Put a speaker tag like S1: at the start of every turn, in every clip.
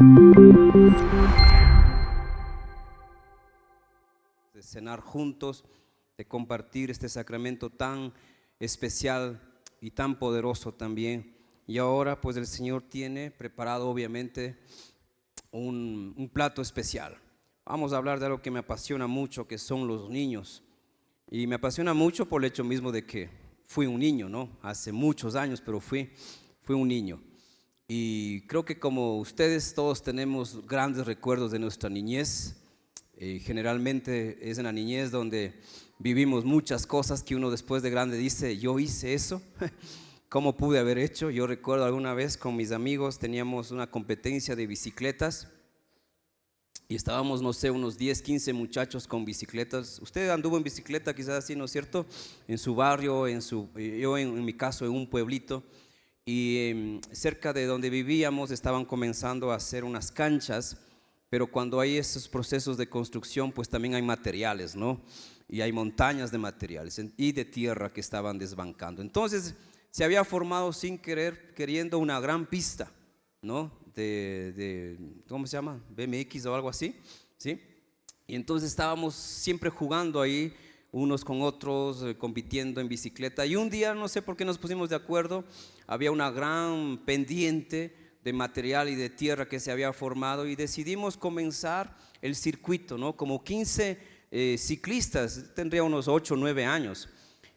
S1: De cenar juntos, de compartir este sacramento tan especial y tan poderoso también. Y ahora pues el Señor tiene preparado obviamente un plato especial. Vamos a hablar de algo que me apasiona mucho, que son los niños. Y me apasiona mucho por el hecho mismo de que fui un niño, ¿no? Hace muchos años, pero fui un niño. Y creo que como ustedes todos tenemos grandes recuerdos de nuestra niñez. Generalmente es en la niñez donde vivimos muchas cosas que uno después de grande dice, yo hice eso, ¿cómo pude haber hecho? Yo recuerdo alguna vez con mis amigos teníamos una competencia de bicicletas y estábamos, no sé, unos 10, 15 muchachos con bicicletas. Usted anduvo en bicicleta quizás así, ¿no es cierto? En su barrio, yo en mi caso en un pueblito, y cerca de donde vivíamos estaban comenzando a hacer unas canchas. Pero cuando hay esos procesos de construcción, pues también hay materiales, ¿no? Y hay montañas de materiales y de tierra que estaban desbancando. Entonces se había formado sin querer, queriendo una gran pista, ¿no? ¿Cómo se llama? BMX o algo así, ¿sí? Y entonces estábamos siempre jugando ahí, unos con otros, compitiendo en bicicleta. Y un día, no sé por qué nos pusimos de acuerdo, había una gran pendiente de material y de tierra que se había formado y decidimos comenzar el circuito, ¿no? Como 15 ciclistas, tendría unos 8 o 9 años.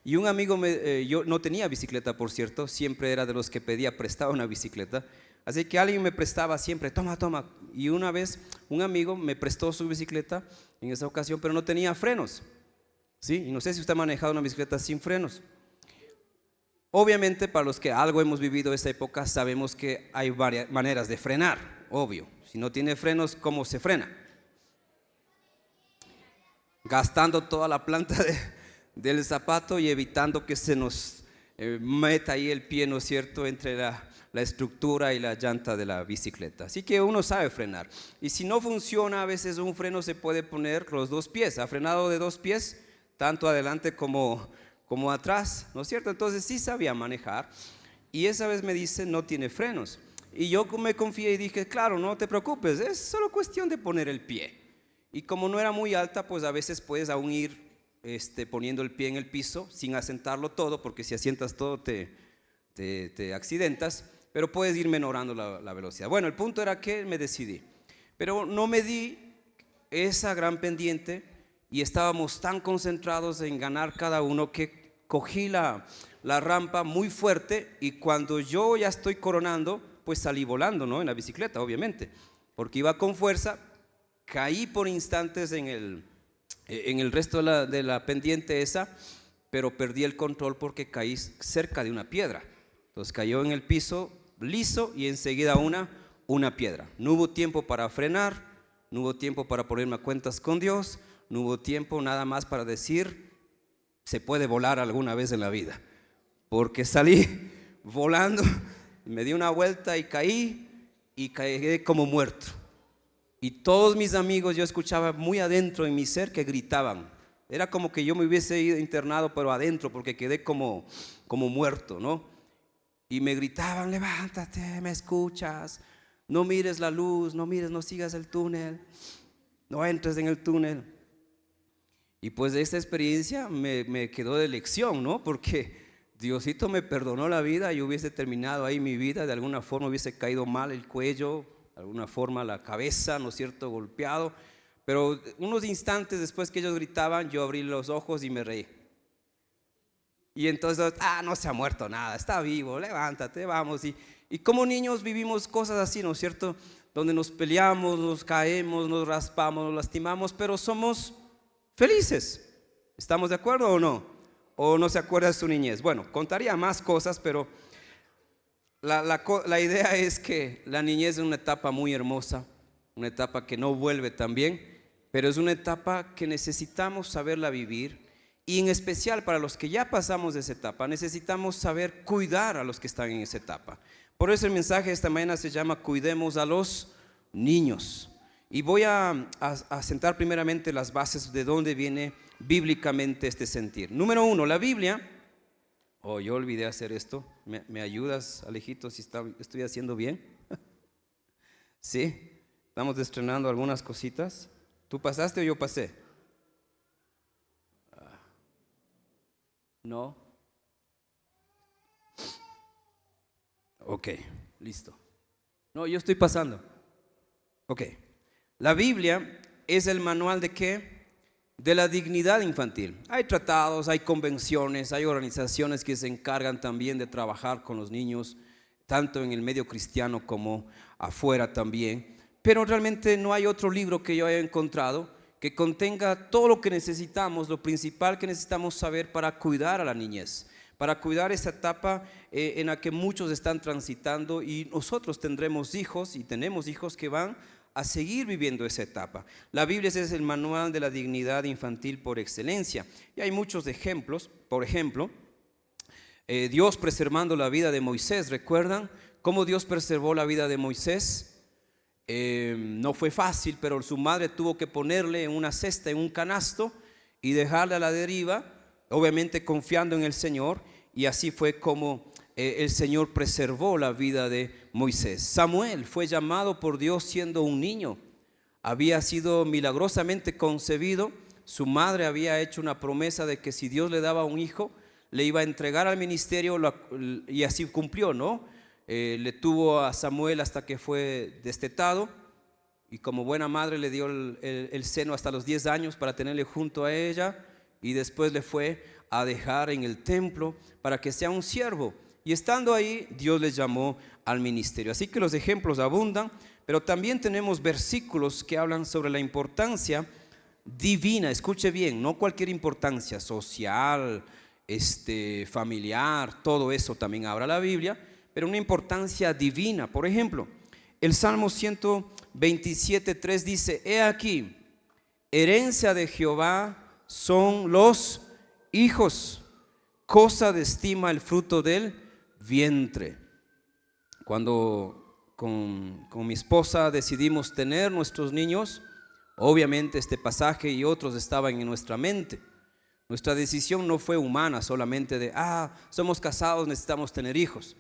S1: Y un amigo, yo no tenía bicicleta, por cierto, siempre era de los que pedía prestado una bicicleta, así que alguien me prestaba siempre, toma, toma. Y una vez un amigo me prestó su bicicleta en esa ocasión, pero no tenía frenos, ¿sí? Y no sé si usted ha manejado una bicicleta sin frenos. Obviamente, para los que algo hemos vivido esa época, sabemos que hay varias maneras de frenar, obvio. Si no tiene frenos, ¿cómo se frena? Gastando toda la planta del zapato y evitando que se nos meta ahí el pie, ¿no es cierto?, entre la estructura y la llanta de la bicicleta. Así que uno sabe frenar. Y si no funciona, a veces un freno se puede poner los dos pies. ¿Ha frenado de dos pies? Tanto adelante como atrás, ¿no es cierto? Entonces sí sabía manejar y esa vez me dice no tiene frenos y yo me confié y dije claro, no te preocupes, es solo cuestión de poner el pie. Y como no era muy alta, pues a veces puedes aún ir poniendo el pie en el piso sin asentarlo todo, porque si asientas todo te accidentas, pero puedes ir menorando la velocidad. Bueno, el punto era que me decidí, pero no me di esa gran pendiente y estábamos tan concentrados en ganar cada uno que cogí la rampa muy fuerte y cuando yo ya estoy coronando, pues salí volando, ¿no? En la bicicleta, obviamente, porque iba con fuerza, caí por instantes en el resto de la pendiente esa, pero perdí el control porque caí cerca de una piedra. Entonces cayó en el piso liso y enseguida una piedra. No hubo tiempo para frenar, no hubo tiempo para ponerme a cuentas con Dios, no hubo tiempo nada más para decir se puede volar alguna vez en la vida, porque salí volando, me di una vuelta y quedé como muerto. Y todos mis amigos, yo escuchaba muy adentro en mi ser que gritaban. Era como que yo me hubiese ido internado, pero adentro, porque quedé como muerto, ¿no? Y me gritaban, levántate, me escuchas, no mires la luz, no mires, no sigas el túnel, no entres en el túnel. Y pues de esta experiencia me quedó de lección, ¿no? Porque Diosito me perdonó la vida, yo hubiese terminado ahí mi vida, de alguna forma hubiese caído mal el cuello, de alguna forma la cabeza, ¿no es cierto?, golpeado. Pero unos instantes después que ellos gritaban, yo abrí los ojos y me reí. Y entonces, no se ha muerto nada, está vivo, levántate, vamos. Y como niños vivimos cosas así, ¿no es cierto?, donde nos peleamos, nos caemos, nos raspamos, nos lastimamos, pero somos felices. ¿Estamos de acuerdo o no? ¿O no se acuerda de su niñez? Bueno, contaría más cosas, pero la idea es que la niñez es una etapa muy hermosa, una etapa que no vuelve tan bien, pero es una etapa que necesitamos saberla vivir y en especial para los que ya pasamos de esa etapa, necesitamos saber cuidar a los que están en esa etapa. Por eso el mensaje de esta mañana se llama Cuidemos a los niños. Y voy a sentar primeramente las bases de dónde viene bíblicamente este sentir. Número uno, la Biblia. Yo olvidé hacer esto. ¿Me ayudas, Alejito, si estoy haciendo bien? Sí. Estamos estrenando algunas cositas. ¿Tú pasaste o yo pasé? No. Ok, listo. No, yo estoy pasando. Ok. La Biblia es el manual de qué? De la dignidad infantil. Hay tratados, hay convenciones, hay organizaciones que se encargan también de trabajar con los niños, tanto en el medio cristiano como afuera también. Pero realmente no hay otro libro que yo haya encontrado que contenga todo lo que necesitamos, lo principal que necesitamos saber para cuidar a la niñez, para cuidar esa etapa en la que muchos están transitando, y nosotros tendremos hijos y tenemos hijos que van a seguir viviendo esa etapa. La Biblia es el manual de la dignidad infantil por excelencia, y hay muchos ejemplos. Por ejemplo, Dios preservando la vida de Moisés. ¿Recuerdan cómo Dios preservó la vida de Moisés? No fue fácil, pero su madre tuvo que ponerle en una cesta, en un canasto, y dejarle a la deriva, obviamente confiando en el Señor, y así fue como el Señor preservó la vida de Moisés. Samuel fue llamado por Dios siendo un niño, había sido milagrosamente concebido. Su madre había hecho una promesa de que si Dios le daba un hijo, le iba a entregar al ministerio, y así cumplió, ¿no? Le tuvo a Samuel hasta que fue destetado, y como buena madre le dio el seno hasta los 10 años para tenerle junto a ella, y después le fue a dejar en el templo para que sea un siervo, y estando ahí Dios les llamó al ministerio. Así que los ejemplos abundan, pero también tenemos versículos que hablan sobre la importancia divina. Escuche bien, no cualquier importancia social, familiar, todo eso también habla la Biblia, pero una importancia divina. Por ejemplo, el Salmo 127:3 dice: he aquí, herencia de Jehová son los hijos, cosa de estima el fruto del vientre. Cuando con mi esposa decidimos tener nuestros niños, obviamente este pasaje y otros estaban en nuestra mente. Nuestra decisión no fue humana, solamente de somos casados, necesitamos tener hijos.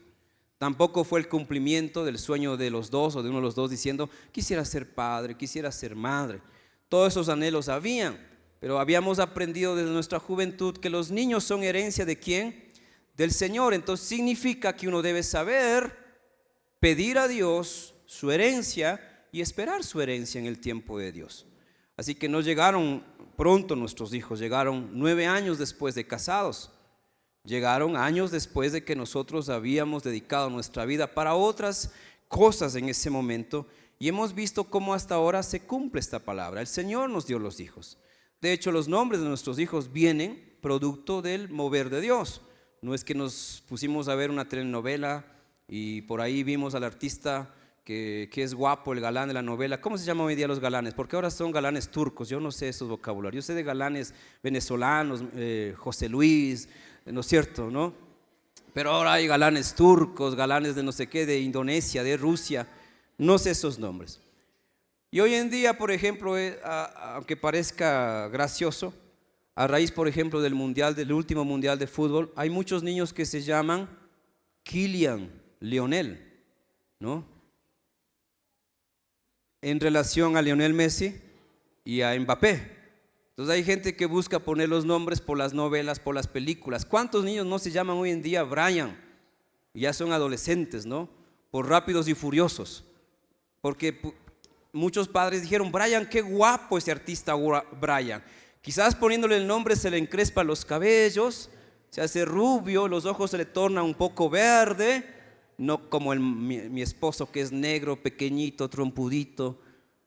S1: Tampoco fue el cumplimiento del sueño de los dos o de uno de los dos diciendo: quisiera ser padre, quisiera ser madre. Todos esos anhelos habían, pero habíamos aprendido desde nuestra juventud que los niños son herencia ¿de quién? Del Señor. Entonces significa que uno debe saber pedir a Dios su herencia y esperar su herencia en el tiempo de Dios. Así que no llegaron pronto nuestros hijos, llegaron 9 años después de casados. Llegaron años después de que nosotros habíamos dedicado nuestra vida para otras cosas en ese momento, y hemos visto cómo hasta ahora se cumple esta palabra. El Señor nos dio los hijos. De hecho, los nombres de nuestros hijos vienen producto del mover de Dios. No es que nos pusimos a ver una telenovela y por ahí vimos al artista que es guapo, el galán de la novela. ¿Cómo se llaman hoy día los galanes? Porque ahora son galanes turcos. Yo no sé esos vocabularios. Yo sé de galanes venezolanos, José Luis, ¿no es cierto? ¿No? Pero ahora hay galanes turcos, galanes de no sé qué, de Indonesia, de Rusia. No sé esos nombres. Y hoy en día, por ejemplo, aunque parezca gracioso, a raíz, por ejemplo, del último mundial de fútbol, hay muchos niños que se llaman Kylian, Lionel, ¿no? En relación a Lionel Messi y a Mbappé. Entonces hay gente que busca poner los nombres por las novelas, por las películas. ¿Cuántos niños no se llaman hoy en día Brian? Ya son adolescentes, ¿no? Por Rápidos y Furiosos. Porque muchos padres dijeron: Brian, qué guapo ese artista Brian. Quizás poniéndole el nombre se le encrespan los cabellos, se hace rubio, los ojos se le tornan un poco verde, no como mi esposo, que es negro, pequeñito, trompudito,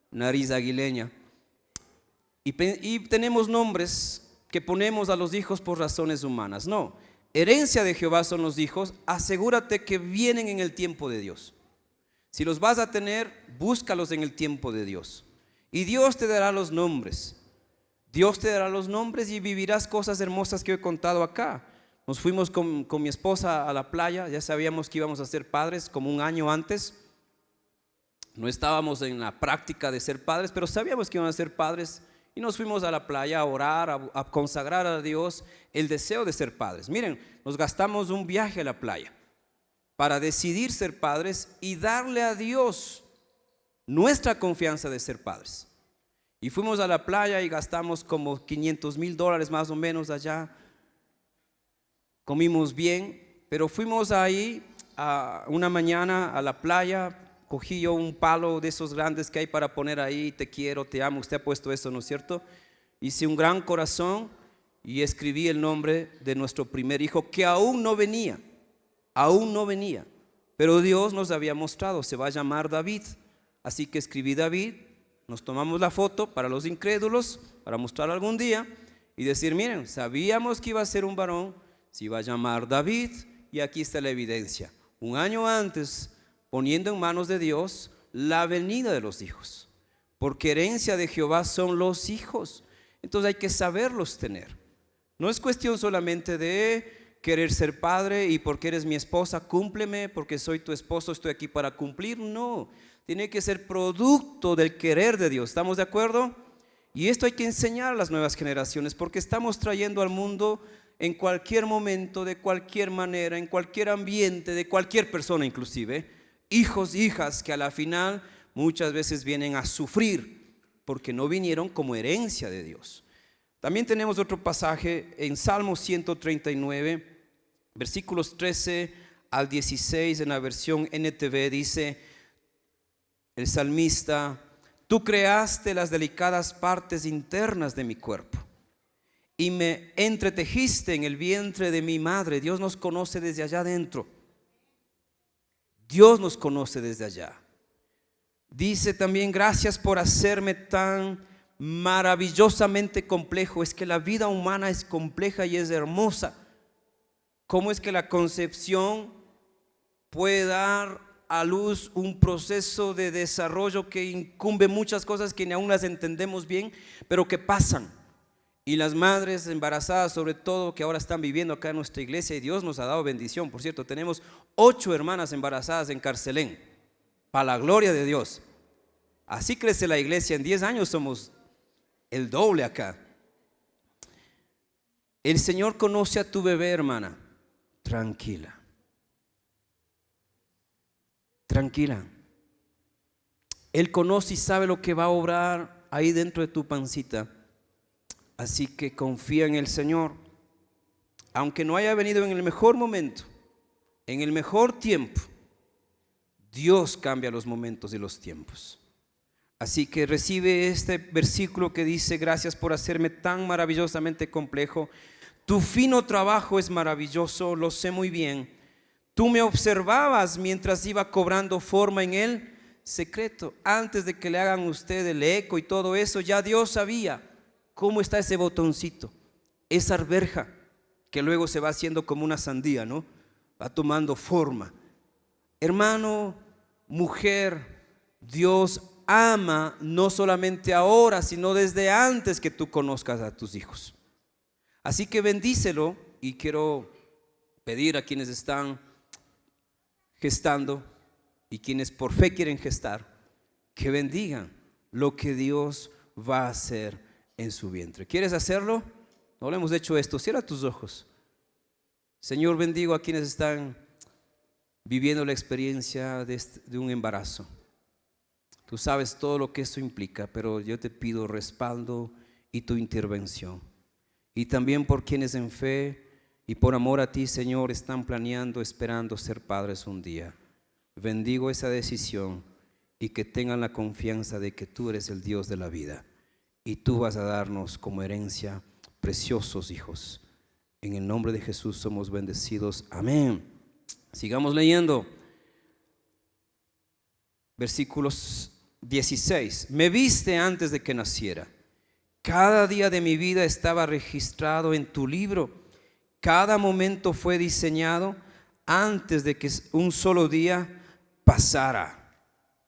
S1: nariz aguileña. Y tenemos nombres que ponemos a los hijos por razones humanas. No, herencia de Jehová son los hijos. Asegúrate que vienen en el tiempo de Dios. Si los vas a tener, búscalos en el tiempo de Dios, y Dios te dará los nombres. Dios te dará los nombres y vivirás cosas hermosas que he contado acá. Nos fuimos con mi esposa a la playa. Ya sabíamos que íbamos a ser padres como un año antes. No estábamos en la práctica de ser padres, pero sabíamos que íbamos a ser padres, y nos fuimos a la playa a orar, a consagrar a Dios el deseo de ser padres. Miren, nos gastamos un viaje a la playa para decidir ser padres y darle a Dios nuestra confianza de ser padres. Y fuimos a la playa y gastamos como $500,000 más o menos allá. Comimos bien, pero fuimos ahí una mañana a la playa. Cogí yo un palo de esos grandes que hay para poner ahí, te quiero, te amo. Usted ha puesto eso, ¿no es cierto? Hice un gran corazón y escribí el nombre de nuestro primer hijo, que aún no venía, pero Dios nos había mostrado, se va a llamar David. Así que escribí David, nos tomamos la foto para los incrédulos, para mostrar algún día y decir, miren, sabíamos que iba a ser un varón, se iba a llamar David, y aquí está la evidencia. Un año antes, poniendo en manos de Dios la venida de los hijos, porque herencia de Jehová son los hijos. Entonces hay que saberlos tener. No es cuestión solamente de querer ser padre y porque eres mi esposa, cúmpleme, porque soy tu esposo, estoy aquí para cumplir. No, tiene que ser producto del querer de Dios. ¿Estamos de acuerdo? Y esto hay que enseñar a las nuevas generaciones, porque estamos trayendo al mundo en cualquier momento, de cualquier manera, en cualquier ambiente, de cualquier persona inclusive, hijos, hijas que a la final muchas veces vienen a sufrir porque no vinieron como herencia de Dios. También tenemos otro pasaje en Salmo 139, versículos 13 al 16, en la versión NTV, dice el salmista: tú creaste las delicadas partes internas de mi cuerpo y me entretejiste en el vientre de mi madre. Dios nos conoce desde allá adentro. Dios nos conoce desde allá. Dice también: gracias por hacerme tan maravillosamente complejo. Es que la vida humana es compleja y es hermosa. ¿Cómo es que la concepción puede dar a luz un proceso de desarrollo que incumbe muchas cosas que ni aún las entendemos bien, pero que pasan? Y las madres embarazadas, sobre todo, que ahora están viviendo acá en nuestra iglesia, y Dios nos ha dado bendición. Por cierto, tenemos 8 hermanas embarazadas en Carcelén, para la gloria de Dios. Así crece la iglesia. En 10 años somos el doble acá. El Señor conoce a tu bebé, hermana. Tranquila, tranquila. Él conoce y sabe lo que va a obrar ahí dentro de tu pancita. Así que confía en el Señor. Aunque no haya venido en el mejor momento, en el mejor tiempo, Dios cambia los momentos y los tiempos. Así que recibe este versículo que dice: gracias por hacerme tan maravillosamente complejo. Tu fino trabajo es maravilloso, lo sé muy bien. Tú me observabas mientras iba cobrando forma en el secreto. Antes de que le hagan a usted el eco y todo eso, ya Dios sabía cómo está ese botoncito, esa arveja que luego se va haciendo como una sandía, ¿no? Va tomando forma. Hermano, mujer, Dios ama no solamente ahora, sino desde antes que tú conozcas a tus hijos. Así que bendícelo, y quiero pedir a quienes están gestando y quienes por fe quieren gestar, que bendigan lo que Dios va a hacer en su vientre. ¿Quieres hacerlo? No lo hemos hecho esto. Cierra tus ojos. Señor, bendigo a quienes están viviendo la experiencia de un embarazo. Tú sabes todo lo que eso implica, pero yo te pido respaldo y tu intervención. Y también por quienes en fe y por amor a ti, Señor, están planeando, esperando ser padres un día. Bendigo esa decisión y que tengan la confianza de que tú eres el Dios de la vida y tú vas a darnos como herencia preciosos hijos. En el nombre de Jesús somos bendecidos. Amén. Sigamos leyendo. Versículos 16. Me viste antes de que naciera. Cada día de mi vida estaba registrado en tu libro. Cada momento fue diseñado antes de que un solo día pasara.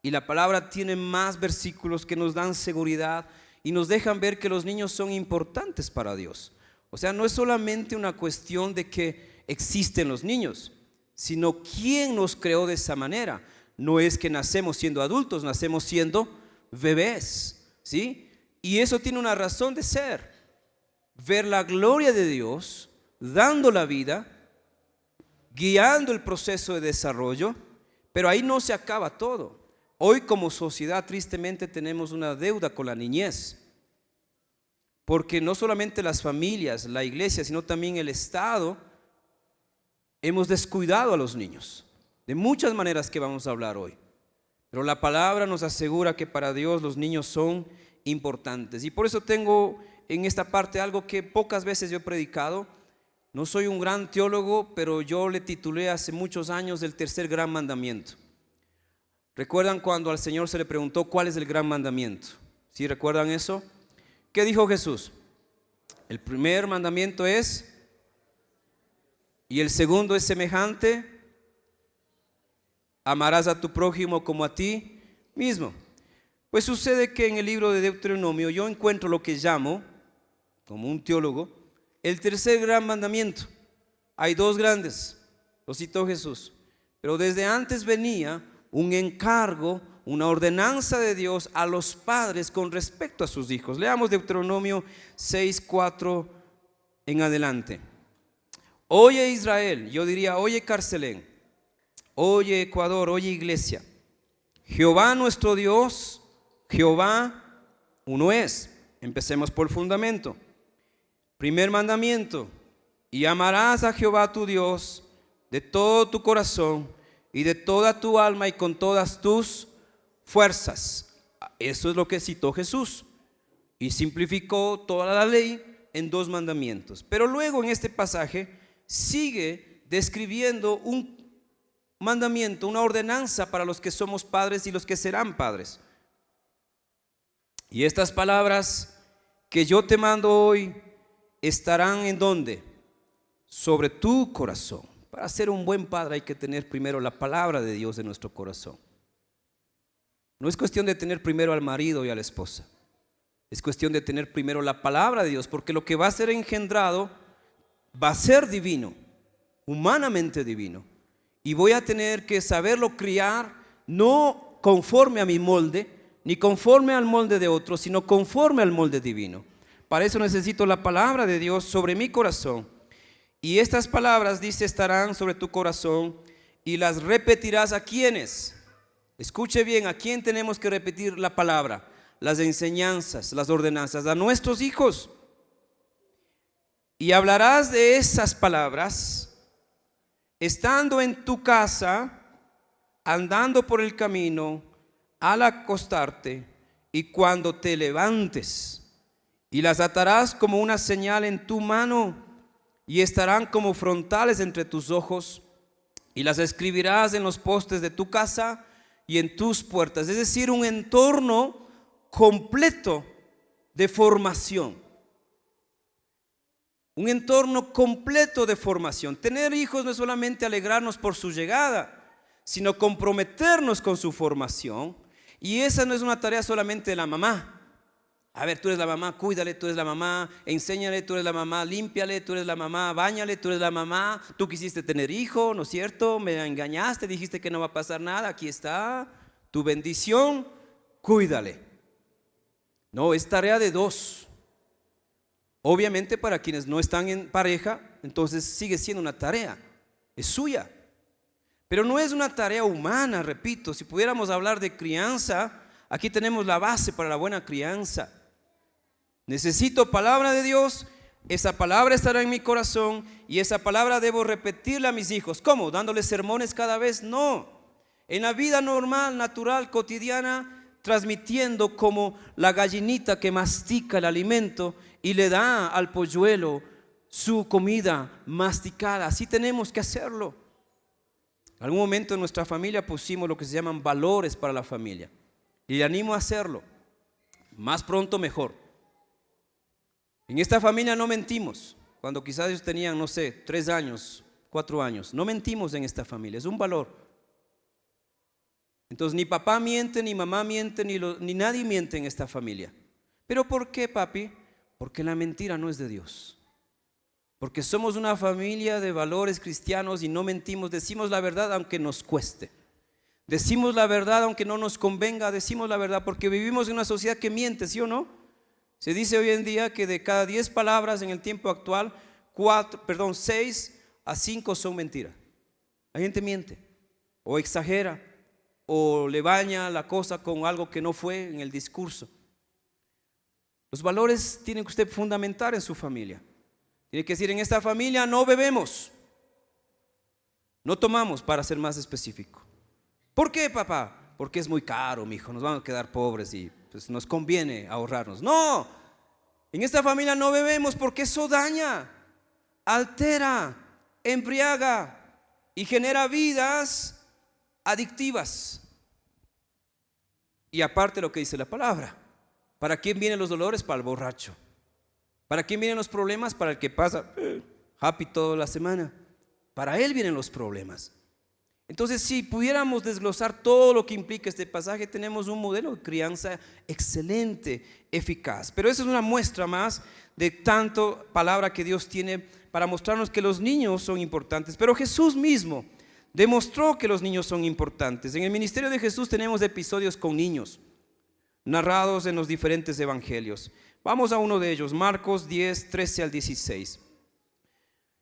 S1: Y la palabra tiene más versículos que nos dan seguridad y nos dejan ver que los niños son importantes para Dios. O sea, no es solamente una cuestión de que existen los niños, sino quién nos creó de esa manera. No es que nacemos siendo adultos, nacemos siendo bebés, ¿sí? Y eso tiene una razón de ser: ver la gloria de Dios dando la vida, guiando el proceso de desarrollo. Pero ahí no se acaba todo. Hoy como sociedad tristemente tenemos una deuda con la niñez, porque no solamente las familias, la iglesia, sino también el Estado, hemos descuidado a los niños, de muchas maneras que vamos a hablar hoy. Pero la palabra nos asegura que para Dios los niños son importantes. Y por eso tengo en esta parte algo que pocas veces yo he predicado. No soy un gran teólogo, pero yo le titulé hace muchos años el tercer gran mandamiento. ¿Recuerdan cuando al Señor se le preguntó cuál es el gran mandamiento? ¿Sí recuerdan eso? ¿Qué dijo Jesús? El primer mandamiento es, y el segundo es semejante: amarás a tu prójimo como a ti mismo. Pues sucede que en el libro de Deuteronomio yo encuentro lo que llamo, como un teólogo, el tercer gran mandamiento. Hay dos grandes, lo citó Jesús, pero desde antes venía un encargo, una ordenanza de Dios a los padres con respecto a sus hijos. Leamos Deuteronomio 6:4 en adelante. Oye Israel, yo diría oye Carcelén, oye Ecuador, oye iglesia, Jehová nuestro Dios, Jehová uno es. Empecemos por el fundamento. Primer mandamiento: y amarás a Jehová tu Dios de todo tu corazón y de toda tu alma y con todas tus fuerzas. Eso es lo que citó Jesús y simplificó toda la ley en dos mandamientos. Pero luego en este pasaje sigue describiendo un mandamiento, una ordenanza para los que somos padres y los que serán padres. Y estas palabras que yo te mando hoy estarán ¿en dónde? Sobre tu corazón. Para ser un buen padre hay que tener primero la palabra de Dios en nuestro corazón. No es cuestión de tener primero al marido y a la esposa, es cuestión de tener primero la palabra de Dios, porque lo que va a ser engendrado va a ser divino, humanamente divino. Y voy a tener que saberlo criar, no conforme a mi molde, ni conforme al molde de otros, sino conforme al molde divino. Para eso necesito la palabra de Dios sobre mi corazón. Y estas palabras, dice, estarán sobre tu corazón y las repetirás a quienes. Escuche bien, ¿a quién tenemos que repetir la palabra? Las enseñanzas, las ordenanzas, a nuestros hijos. Y hablarás de esas palabras estando en tu casa, andando por el camino, al acostarte y cuando te levantes, y las atarás como una señal en tu mano y estarán como frontales entre tus ojos, y las escribirás en los postes de tu casa y en tus puertas. Es decir, un entorno completo de formación. Un entorno completo de formación. Tener hijos no es solamente alegrarnos por su llegada, sino comprometernos con su formación. Y esa no es una tarea solamente de la mamá. A ver, tú eres la mamá, cuídale, tú eres la mamá, enséñale, tú eres la mamá, límpiale, tú eres la mamá, báñale, tú eres la mamá. Tú quisiste tener hijo, ¿no es cierto? Me engañaste, dijiste que no va a pasar nada. Aquí está tu bendición, cuídale. No, es tarea de dos. Obviamente para quienes no están en pareja, entonces sigue siendo una tarea, es suya. Pero no es una tarea humana, repito. Si pudiéramos hablar de crianza, aquí tenemos la base para la buena crianza. Necesito palabra de Dios, esa palabra estará en mi corazón y esa palabra debo repetirla a mis hijos. ¿Cómo? ¿Dándoles sermones cada vez? No. En la vida normal, natural, cotidiana, transmitiendo como la gallinita que mastica el alimento y le da al polluelo su comida masticada. Así tenemos que hacerlo. En algún momento en nuestra familia pusimos lo que se llaman valores para la familia y le animo a hacerlo. Más pronto mejor. En esta familia no mentimos. Cuando quizás ellos tenían, no sé, 3 años, 4 años. No mentimos en esta familia, es un valor. Entonces ni papá miente, ni mamá miente, ni nadie miente en esta familia. ¿Pero por qué, papi? Porque la mentira no es de Dios. Porque somos una familia de valores cristianos y no mentimos. Decimos la verdad aunque nos cueste. Decimos la verdad aunque no nos convenga. Decimos la verdad porque vivimos en una sociedad que miente, ¿sí o no? Se dice hoy en día que de cada 10 palabras en el tiempo actual, 6 a 5 son mentiras. La gente miente o exagera. o le baña la cosa con algo que no fue en el discurso. Los valores tienen que usted fundamentar en su familia. Tiene que decir: en esta familia no bebemos, no tomamos, para ser más específico. ¿Por qué, papá? Porque es muy caro, mi hijo, nos vamos a quedar pobres y pues nos conviene ahorrarnos. No, en esta familia no bebemos porque eso daña, altera, embriaga y genera vidas adictivas. Y aparte lo que dice la palabra, ¿para quién vienen los dolores? Para el borracho. ¿Para quién vienen los problemas? Para el que pasa happy toda la semana. Para él vienen los problemas. Entonces, si pudiéramos desglosar todo lo que implica este pasaje, tenemos un modelo de crianza excelente, eficaz. Pero eso es una muestra más de tanto palabra que Dios tiene para mostrarnos que los niños son importantes. Pero Jesús mismo demostró que los niños son importantes. En el ministerio de Jesús tenemos episodios con niños narrados en los diferentes evangelios. Vamos a uno de ellos, Marcos 10, 13 al 16.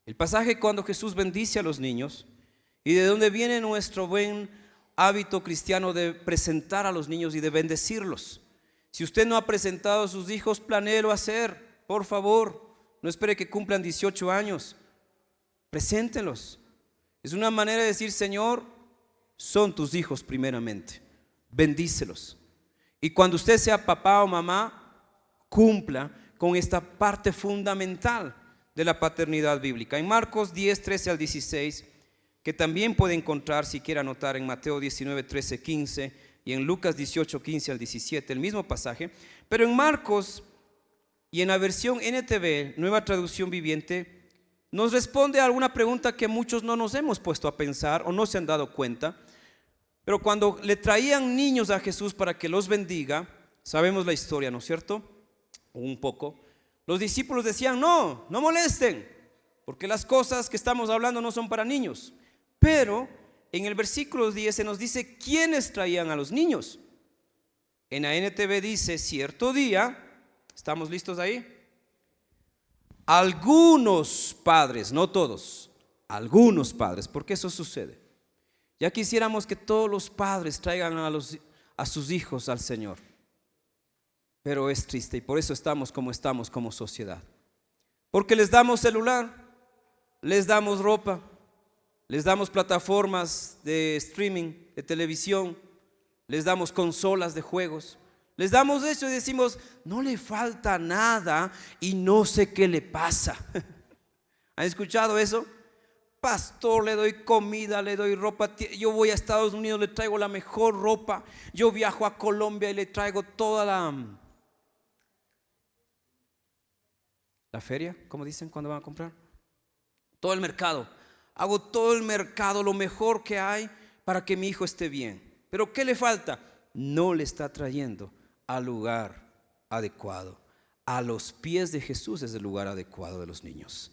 S1: El pasaje cuando Jesús bendice a los niños, y de dónde viene nuestro buen hábito cristiano de presentar a los niños y de bendecirlos. Si usted no ha presentado a sus hijos, planéelo hacer, por favor. No espere que cumplan 18 años. Preséntenlos. Es una manera de decir: Señor, son tus hijos primeramente. Bendícelos. Y cuando usted sea papá o mamá, cumpla con esta parte fundamental de la paternidad bíblica. En Marcos 10, 13 al 16, que también puede encontrar, si quiere anotar, en Mateo 19, 13, 15 y en Lucas 18, 15 al 17, el mismo pasaje. Pero en Marcos y en la versión NTV, Nueva Traducción Viviente, nos responde a alguna pregunta que muchos no nos hemos puesto a pensar o no se han dado cuenta. Pero cuando le traían niños a Jesús para que los bendiga, sabemos la historia, ¿no es cierto? Un poco. Los discípulos decían: no molesten, porque las cosas que estamos hablando no son para niños. Pero en el versículo 10 se nos dice quiénes traían a los niños. En la NTV dice: cierto día, ¿estamos listos ahí? Algunos padres, no todos, algunos padres, porque eso sucede. Ya quisiéramos que todos los padres traigan a sus hijos al Señor, pero es triste y por eso estamos como sociedad. Porque les damos celular, les damos ropa, les damos plataformas de streaming, de televisión, les damos consolas de juegos, les damos eso y decimos: no le falta nada y no sé qué le pasa. ¿Han escuchado eso? Pastor, le doy comida, le doy ropa. Yo voy a Estados Unidos, le traigo la mejor ropa. Yo viajo a Colombia y le traigo toda la feria, ¿cómo dicen cuando van a comprar? Todo el mercado. Hago todo el mercado, lo mejor que hay para que mi hijo esté bien. ¿Pero qué le falta? No le está trayendo al lugar adecuado. A los pies de Jesús es el lugar adecuado de los niños.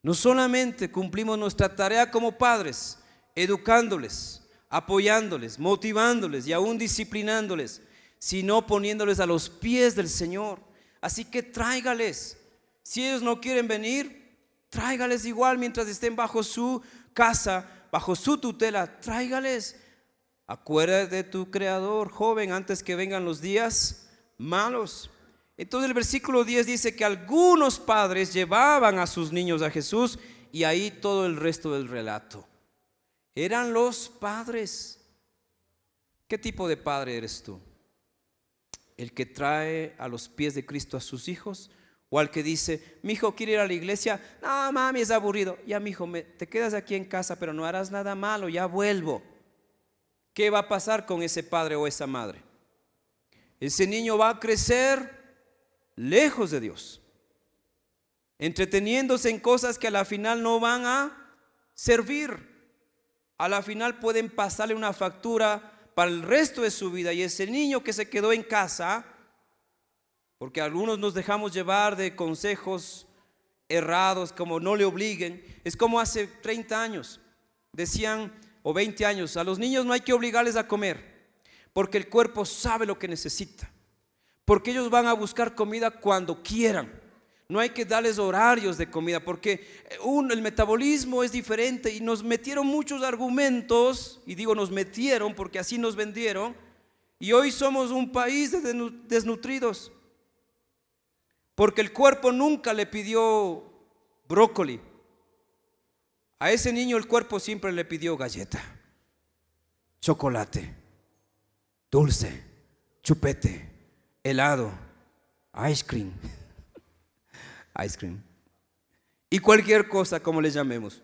S1: No solamente cumplimos nuestra tarea como padres, educándoles, apoyándoles, motivándoles y aún disciplinándoles, sino poniéndoles a los pies del Señor. Así que tráigales. Si ellos no quieren venir, tráigales igual mientras estén bajo su casa, bajo su tutela, tráigales. Acuérdate de tu Creador, joven, antes que vengan los días malos. Entonces el versículo 10 dice que algunos padres llevaban a sus niños a Jesús, y ahí todo el resto del relato. Eran los padres. ¿Qué tipo de padre eres tú? ¿El que trae a los pies de Cristo a sus hijos? ¿O al que dice: mi hijo quiere ir a la iglesia? No, mami, es aburrido. Ya, mi hijo, te quedas aquí en casa, pero no harás nada malo, ya vuelvo. ¿Qué va a pasar con ese padre o esa madre? Ese niño va a crecer lejos de Dios, entreteniéndose en cosas que a la final no van a servir. A la final pueden pasarle una factura para el resto de su vida. Y ese niño que se quedó en casa, porque algunos nos dejamos llevar de consejos errados, como no le obliguen. Es como hace 30 años decían, o 20 años: a los niños no hay que obligarles a comer, porque el cuerpo sabe lo que necesita, porque ellos van a buscar comida cuando quieran. no hay que darles horarios de comida, porque el metabolismo es diferente y nos metieron muchos argumentos, y digo nos metieron porque así nos vendieron, y hoy somos un país de desnutridos, porque el cuerpo nunca le pidió brócoli. A ese niño el cuerpo siempre le pidió galleta, chocolate, dulce, chupete, helado, ice cream y cualquier cosa como le llamemos.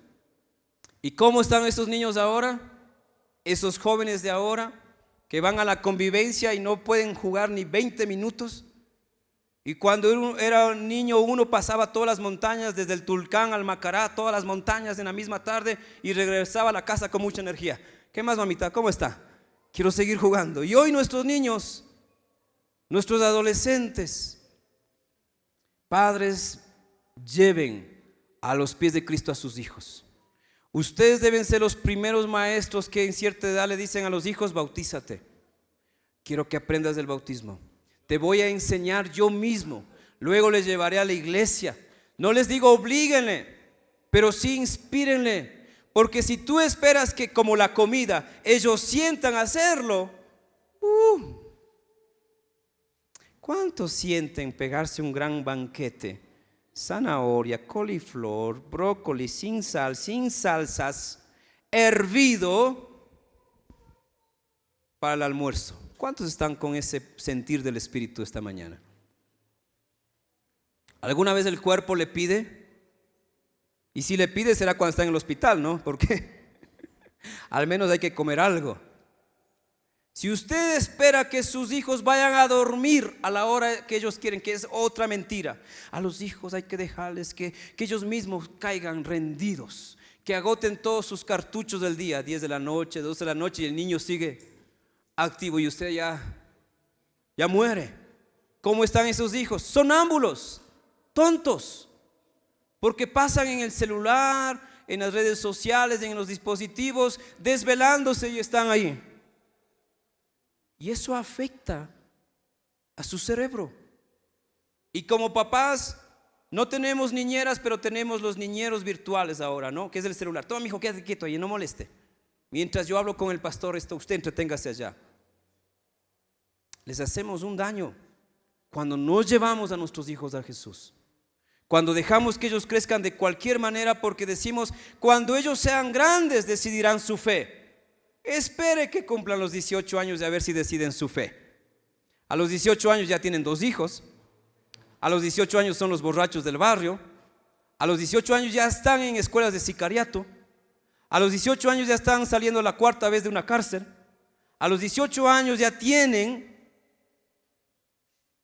S1: ¿Y cómo están esos niños ahora? Esos jóvenes de ahora que van a la convivencia y no pueden jugar ni 20 minutos. Y cuando uno era un niño, uno pasaba todas las montañas, desde el Tulcán al Macará, todas las montañas en la misma tarde, y regresaba a la casa con mucha energía. ¿Qué más, mamita? ¿Cómo está? Quiero seguir jugando. Y hoy nuestros niños, nuestros adolescentes, padres, lleven a los pies de Cristo a sus hijos. Ustedes deben ser los primeros maestros que en cierta edad le dicen a los hijos: bautízate, quiero que aprendas del bautismo, te voy a enseñar yo mismo, luego les llevaré a la iglesia. No les digo oblíguenle, pero sí inspírenle, porque si tú esperas que como la comida ellos sientan hacerlo, ¿cuántos sienten pegarse un gran banquete? Zanahoria, coliflor, brócoli, sin sal, sin salsas, hervido para el almuerzo. ¿Cuántos están con ese sentir del Espíritu esta mañana? ¿Alguna vez el cuerpo le pide? Y si le pide será cuando está en el hospital, ¿no? Porque al menos hay que comer algo. Si usted espera que sus hijos vayan a dormir a la hora que ellos quieren, que es otra mentira. A los hijos hay que dejarles que ellos mismos caigan rendidos, que agoten todos sus cartuchos del día, 10 de la noche, 12 de la noche, y el niño sigue activo y usted ya muere. ¿Cómo están esos hijos? Sonámbulos, tontos, porque pasan en el celular, en las redes sociales, en los dispositivos, desvelándose y están ahí. Y eso afecta a su cerebro. Y como papás no tenemos niñeras, pero tenemos los niñeros virtuales ahora, ¿no? Que es el celular. Toma, mijo, quédate quieto ahí, no moleste. Mientras yo hablo con el pastor, usted entreténgase allá. Les hacemos un daño cuando no llevamos a nuestros hijos a Jesús. Cuando dejamos que ellos crezcan de cualquier manera, porque decimos: cuando ellos sean grandes decidirán su fe. Espere que cumplan los 18 años y a ver si deciden su fe. A los 18 años ya tienen 2 hijos. A los 18 años son los borrachos del barrio. A los 18 años ya están en escuelas de sicariato. A los 18 años ya están saliendo la 4ª vez de una cárcel. A los 18 años ya tienen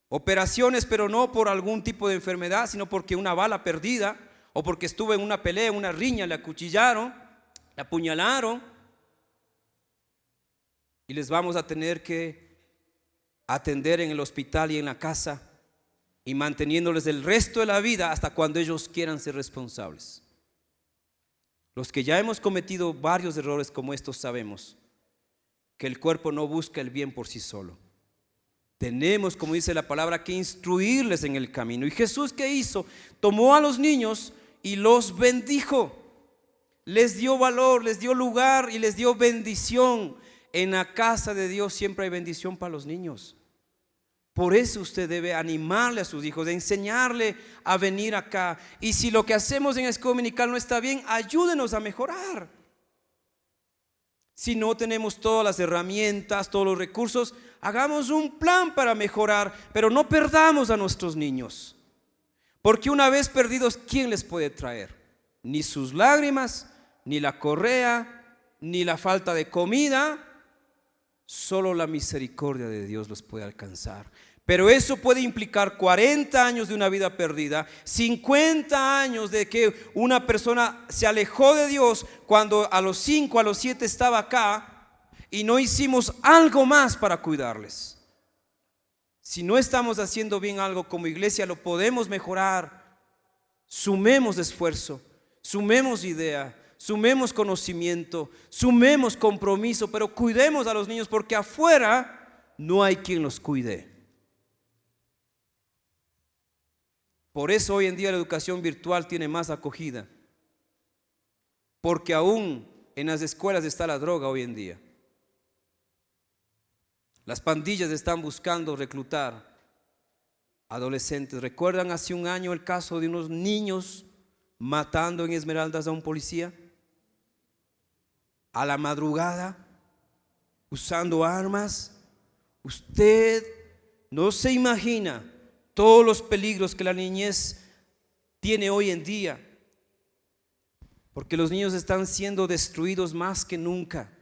S1: operaciones, pero no por algún tipo de enfermedad, sino porque una bala perdida, o porque estuvo en una pelea, en una riña, le acuchillaron, le apuñalaron. Y les vamos a tener que atender en el hospital y en la casa, y manteniéndoles el resto de la vida hasta cuando ellos quieran ser responsables. Los que ya hemos cometido varios errores como estos sabemos que el cuerpo no busca el bien por sí solo. Tenemos, como dice la palabra, que instruirles en el camino. ¿Y Jesús qué hizo? Tomó a los niños y los bendijo. Les dio valor, les dio lugar y les dio bendición. En la casa de Dios siempre hay bendición para los niños. Por eso usted debe animarle a sus hijos, enseñarle a venir acá. Y si lo que hacemos en Escuela Dominical no está bien, ayúdenos a mejorar. Si no tenemos todas las herramientas, todos los recursos, hagamos un plan para mejorar, pero no perdamos a nuestros niños. Porque una vez perdidos, ¿quién les puede traer? Ni sus lágrimas, ni la correa, ni la falta de comida. Solo la misericordia de Dios los puede alcanzar. Pero eso puede implicar 40 años de una vida perdida, 50 años de que una persona se alejó de Dios cuando a los 5, a los 7 estaba acá y no hicimos algo más para cuidarles. Si no estamos haciendo bien algo como iglesia, lo podemos mejorar. Sumemos esfuerzo, sumemos idea, sumemos conocimiento, sumemos compromiso, pero cuidemos a los niños, porque afuera no hay quien los cuide. Por eso hoy en día la educación virtual tiene más acogida, porque aún en las escuelas está la droga hoy en día. Las pandillas están buscando reclutar adolescentes. ¿Recuerdan hace un año el caso de unos niños matando en Esmeraldas a un policía? A la madrugada, usando armas. Usted no se imagina todos los peligros que la niñez tiene hoy en día, porque los niños están siendo destruidos más que nunca.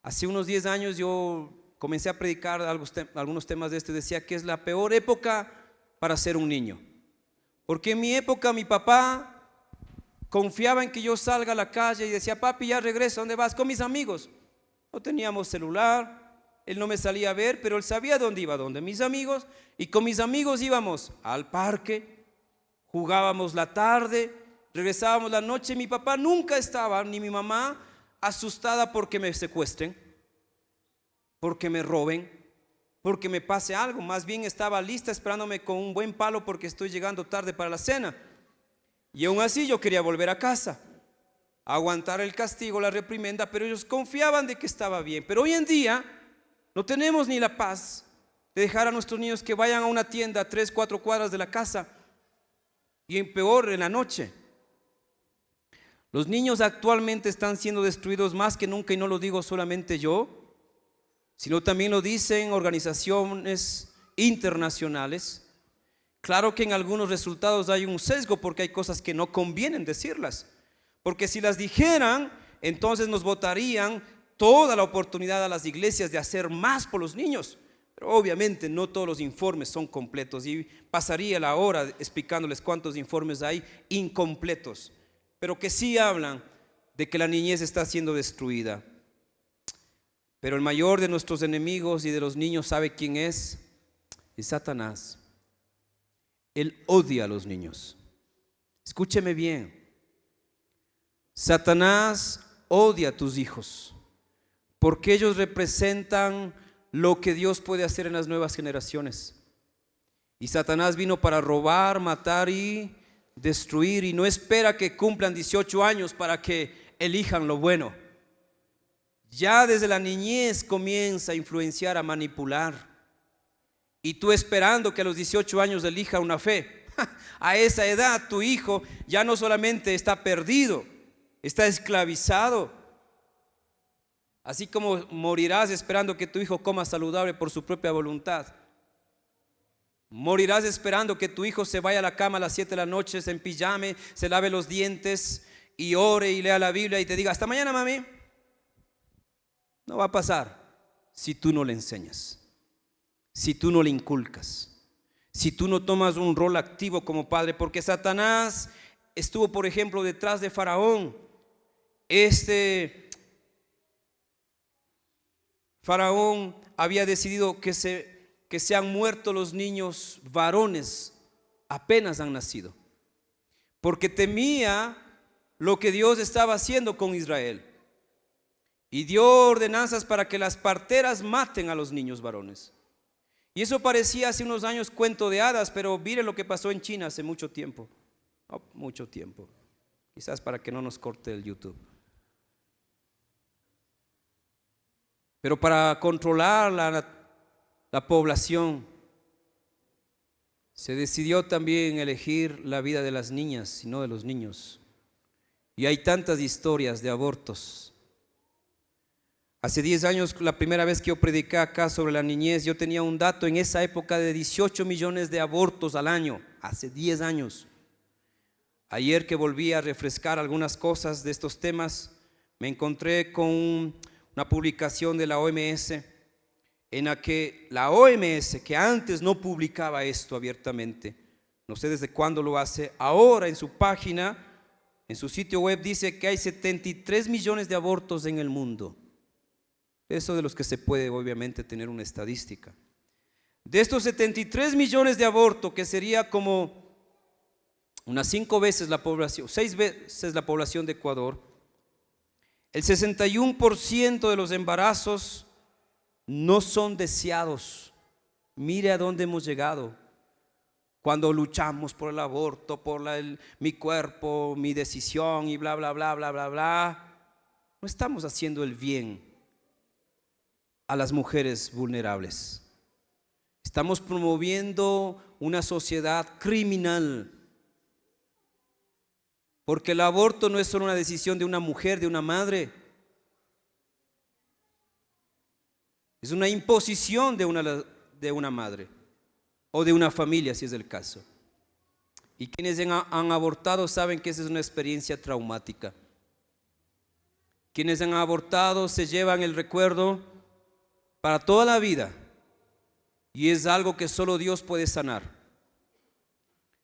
S1: Hace unos 10 años yo comencé a predicar algunos temas de esto y decía que es la peor época para ser un niño, porque en mi época mi papá confiaba en que yo salga a la calle y decía: papi, ya regreso, ¿dónde vas? Con mis amigos. No teníamos celular, él no me salía a ver, pero él sabía dónde iba, donde mis amigos, y con mis amigos íbamos al parque, jugábamos la tarde, regresábamos la noche. Mi papá nunca estaba, ni mi mamá, asustada porque me secuestren, porque me roben, porque me pase algo. Más bien estaba lista esperándome con un buen palo porque estoy llegando tarde para la cena. Y aún así yo quería volver a casa, aguantar el castigo, la reprimenda, pero ellos confiaban de que estaba bien. Pero hoy en día no tenemos ni la paz de dejar a nuestros niños que vayan a una tienda a 3, 4 cuadras de la casa, y en peor en la noche. Los niños actualmente están siendo destruidos más que nunca, y no lo digo solamente yo, sino también lo dicen organizaciones internacionales. Claro que en algunos resultados hay un sesgo porque hay cosas que no convienen decirlas, porque si las dijeran, entonces nos botarían toda la oportunidad a las iglesias de hacer más por los niños. Pero obviamente no todos los informes son completos, y pasaría la hora explicándoles cuántos informes hay incompletos, pero que sí hablan de que la niñez está siendo destruida. Pero el mayor de nuestros enemigos y de los niños, ¿sabe quién es? Es Satanás. Él odia a los niños. Escúcheme bien. Satanás odia a tus hijos, porque ellos representan lo que Dios puede hacer en las nuevas generaciones. Y Satanás vino para robar, matar y destruir, y no espera que cumplan 18 años para que elijan lo bueno. Ya desde la niñez comienza a influenciar, a manipular. Y tú esperando que a los 18 años elija una fe. A esa edad tu hijo ya no solamente está perdido, está esclavizado. Así como morirás esperando que tu hijo coma saludable por su propia voluntad, morirás esperando que tu hijo se vaya a la cama a las 7 de la noche, se empillame, se lave los dientes y ore y lea la Biblia y te diga: hasta mañana, mami. No va a pasar si tú no le enseñas, si tú no le inculcas, si tú no tomas un rol activo como padre. Porque Satanás estuvo, por ejemplo, detrás de Faraón. Faraón había decidido que sean muertos los niños varones apenas han nacido, porque temía lo que Dios estaba haciendo con Israel, y dio ordenanzas para que las parteras maten a los niños varones. Y eso parecía hace unos años cuento de hadas, pero mire lo que pasó en China hace mucho tiempo. Mucho tiempo, quizás para que no nos corte el YouTube. Pero para controlar la población, se decidió también elegir la vida de las niñas y no de los niños. Y hay tantas historias de abortos. Hace 10 años, la primera vez que yo prediqué acá sobre la niñez, yo tenía un dato en esa época de 18 millones de abortos al año, hace 10 años. Ayer que volví a refrescar algunas cosas de estos temas, me encontré con una publicación de la OMS, en la que la OMS, que antes no publicaba esto abiertamente, no sé desde cuándo lo hace, ahora en su página, en su sitio web, dice que hay 73 millones de abortos en el mundo. Eso de los que se puede obviamente tener una estadística. De estos 73 millones de abortos, que sería como unas 5 veces la población, 6 veces la población de Ecuador, el 61% de los embarazos no son deseados. Mire a dónde hemos llegado. Cuando luchamos por el aborto, por mi cuerpo, mi decisión y bla, bla, bla, bla, bla, bla, no estamos haciendo el bien a las mujeres vulnerables. Estamos promoviendo una sociedad criminal. Porque el aborto no es solo una decisión de una mujer, de una madre. Es una imposición de una madre o de una familia, si es el caso. Y quienes han abortado saben que esa es una experiencia traumática. Quienes han abortado se llevan el recuerdo para toda la vida. Y es algo que solo Dios puede sanar.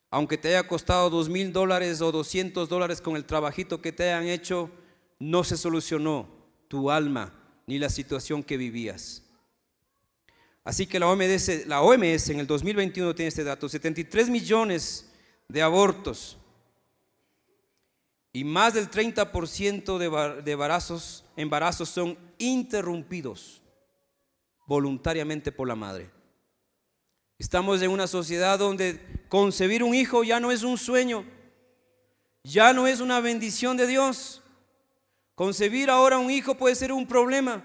S1: Aunque te haya costado $2,000 o $200 con el trabajito que te hayan hecho, no se solucionó tu alma ni la situación que vivías. Así que la OMS en el 2021 tiene este dato: 73 millones de abortos y más del 30% de embarazos son interrumpidos voluntariamente por la madre. Estamos en una sociedad donde concebir un hijo ya no es un sueño, ya no es una bendición de Dios. Concebir ahora un hijo puede ser un problema,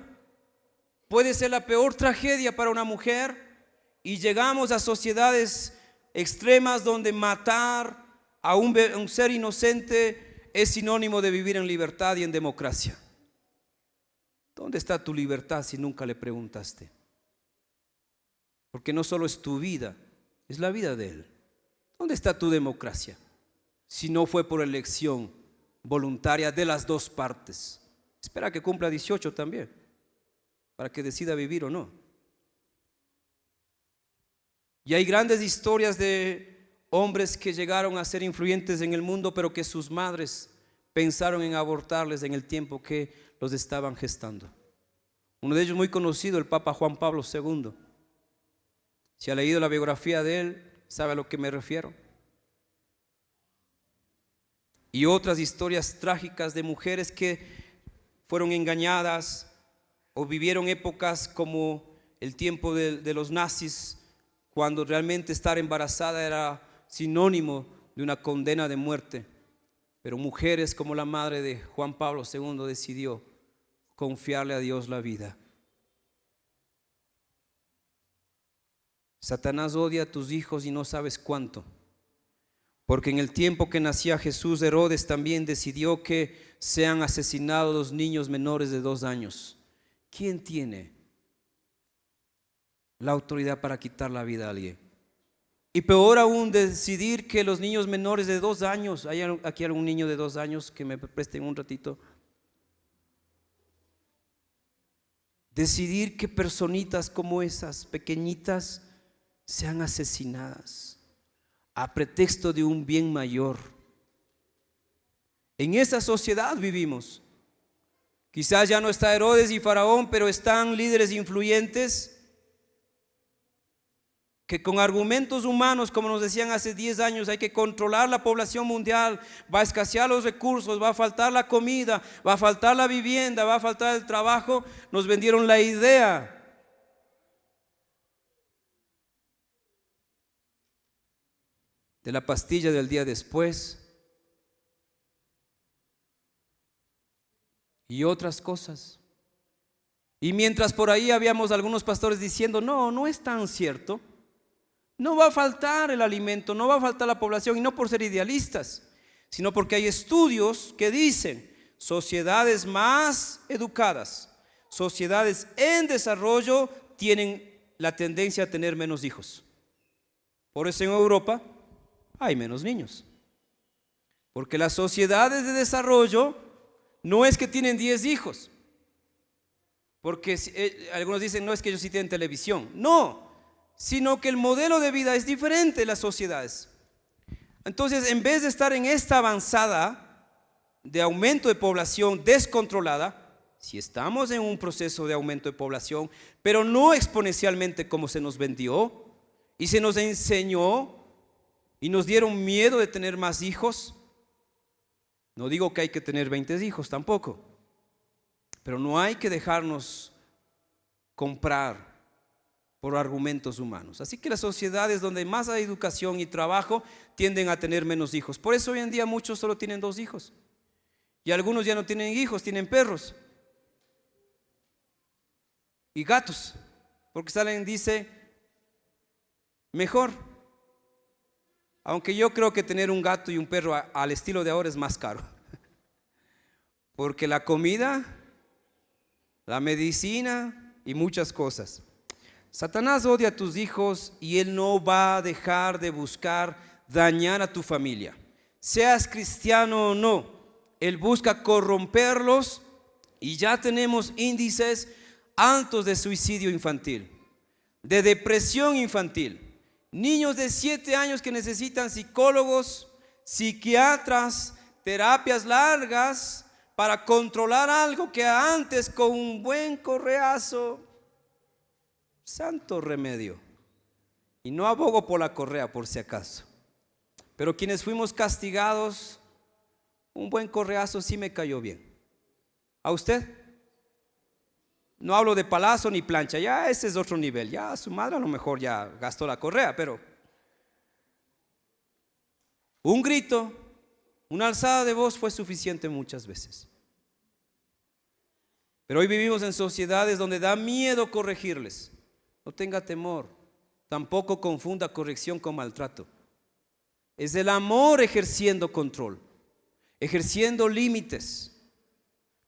S1: puede ser la peor tragedia para una mujer, y llegamos a sociedades extremas donde matar a un ser inocente es sinónimo de vivir en libertad y en democracia. ¿Dónde está tu libertad si nunca le preguntaste? Porque no solo es tu vida, es la vida de Él. ¿Dónde está tu democracia si no fue por elección voluntaria de las dos partes? Espera que cumpla 18 también, para que decida vivir o no. Y hay grandes historias de hombres que llegaron a ser influyentes en el mundo, pero que sus madres pensaron en abortarles en el tiempo que los estaban gestando. Uno de ellos muy conocido, el Papa Juan Pablo II. Si ha leído la biografía de él, sabe a lo que me refiero. Y otras historias trágicas de mujeres que fueron engañadas o vivieron épocas como el tiempo de los nazis, cuando realmente estar embarazada era sinónimo de una condena de muerte. Pero mujeres como la madre de Juan Pablo II decidió confiarle a Dios la vida. Satanás odia a tus hijos y no sabes cuánto, porque en el tiempo que nacía Jesús, Herodes también decidió que sean asesinados los niños menores de 2 años. ¿Quién tiene la autoridad para quitar la vida a alguien? Y peor aún, decidir que los niños menores de 2 años, ¿hay aquí algún niño de 2 años que me presten un ratito? Decidir que personitas como esas, pequeñitas, sean asesinadas a pretexto de un bien mayor. En esa sociedad vivimos. Quizás ya no está Herodes y Faraón, pero están líderes influyentes que con argumentos humanos, como nos decían hace 10 años, hay que controlar la población mundial, va a escasear los recursos, va a faltar la comida, va a faltar la vivienda, va a faltar el trabajo. Nos vendieron la idea de la pastilla del día después y otras cosas. Y mientras por ahí habíamos algunos pastores diciendo: no es tan cierto, no va a faltar el alimento, no va a faltar la población, y no por ser idealistas, sino porque hay estudios que dicen: sociedades más educadas, sociedades en desarrollo, tienen la tendencia a tener menos hijos. Por eso en Europa hay menos niños, porque las sociedades de desarrollo no es que tienen 10 hijos, porque algunos dicen: no, es que ellos sí tienen televisión. No, sino que el modelo de vida es diferente en las sociedades. Entonces, en vez de estar en esta avanzada de aumento de población descontrolada, si estamos en un proceso de aumento de población, pero no exponencialmente como se nos vendió y se nos enseñó y nos dieron miedo de tener más hijos. No digo que hay que tener 20 hijos tampoco, pero no hay que dejarnos comprar por argumentos humanos. Así que las sociedades donde más hay educación y trabajo tienden a tener menos hijos. Por eso hoy en día muchos solo tienen 2 hijos. Y algunos ya no tienen hijos, tienen perros y gatos. Porque salen, dice, mejor. Aunque yo creo que tener un gato y un perro al estilo de ahora es más caro. Porque la comida, la medicina y muchas cosas. Satanás odia a tus hijos y él no va a dejar de buscar dañar a tu familia. Seas cristiano o no, él busca corromperlos y ya tenemos índices altos de suicidio infantil, de depresión infantil. Niños de 7 años que necesitan psicólogos, psiquiatras, terapias largas para controlar algo que antes con un buen correazo, santo remedio. Y no abogo por la correa por si acaso, pero quienes fuimos castigados, un buen correazo sí me cayó bien. ¿A usted? No hablo de palazo ni plancha, ya ese es otro nivel. Ya su madre a lo mejor ya gastó la correa, pero un grito, una alzada de voz fue suficiente muchas veces. Pero hoy vivimos en sociedades donde da miedo corregirles. No tenga temor, tampoco confunda corrección con maltrato. Es el amor ejerciendo control, ejerciendo límites.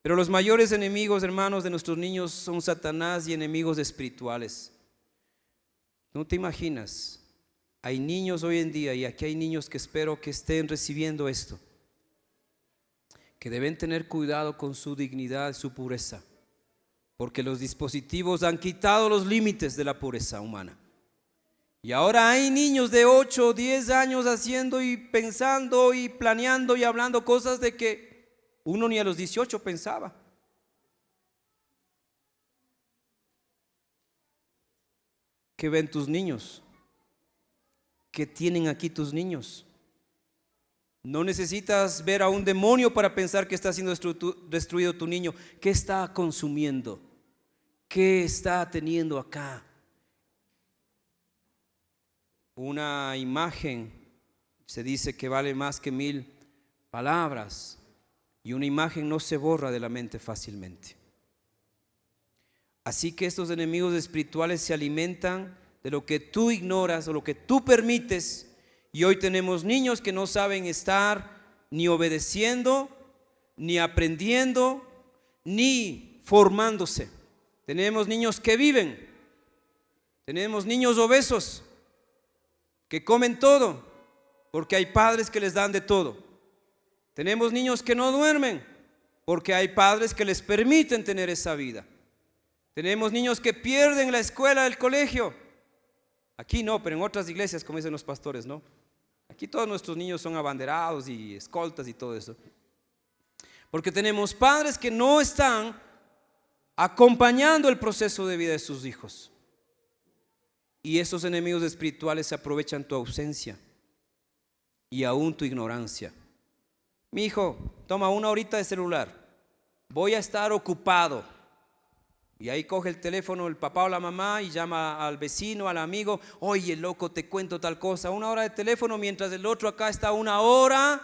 S1: Pero los mayores enemigos, hermanos, de nuestros niños son Satanás y enemigos espirituales. No te imaginas, hay niños hoy en día, y aquí hay niños que espero que estén recibiendo esto, que deben tener cuidado con su dignidad, su pureza, porque los dispositivos han quitado los límites de la pureza humana. Y ahora hay niños de 8 o 10 años haciendo y pensando y planeando y hablando cosas de que uno ni a los 18 pensaba. ¿Qué ven tus niños? ¿Qué tienen aquí tus niños? No necesitas ver a un demonio para pensar que está siendo destruido tu niño. ¿Qué está consumiendo? ¿Qué está teniendo acá? Una imagen se dice que vale más que 1000 palabras, y una imagen no se borra de la mente fácilmente. Así que estos enemigos espirituales se alimentan de lo que tú ignoras o lo que tú permites. Y hoy tenemos niños que no saben estar ni obedeciendo, ni aprendiendo, ni formándose. Tenemos niños que viven, tenemos niños obesos que comen todo porque hay padres que les dan de todo. Tenemos niños que no duermen porque hay padres que les permiten tener esa vida. Tenemos niños que pierden la escuela, el colegio. Aquí no, pero en otras iglesias, como dicen los pastores, no. Aquí todos nuestros niños son abanderados y escoltas y todo eso. Porque tenemos padres que no están acompañando el proceso de vida de sus hijos. Y esos enemigos espirituales se aprovechan tu ausencia y aún tu ignorancia. Mi hijo, toma 1 horita de celular. Voy a estar ocupado. Y ahí coge el teléfono el papá o la mamá y llama al vecino, al amigo. Oye, loco, te cuento tal cosa. 1 hora de teléfono mientras el otro acá está 1 hora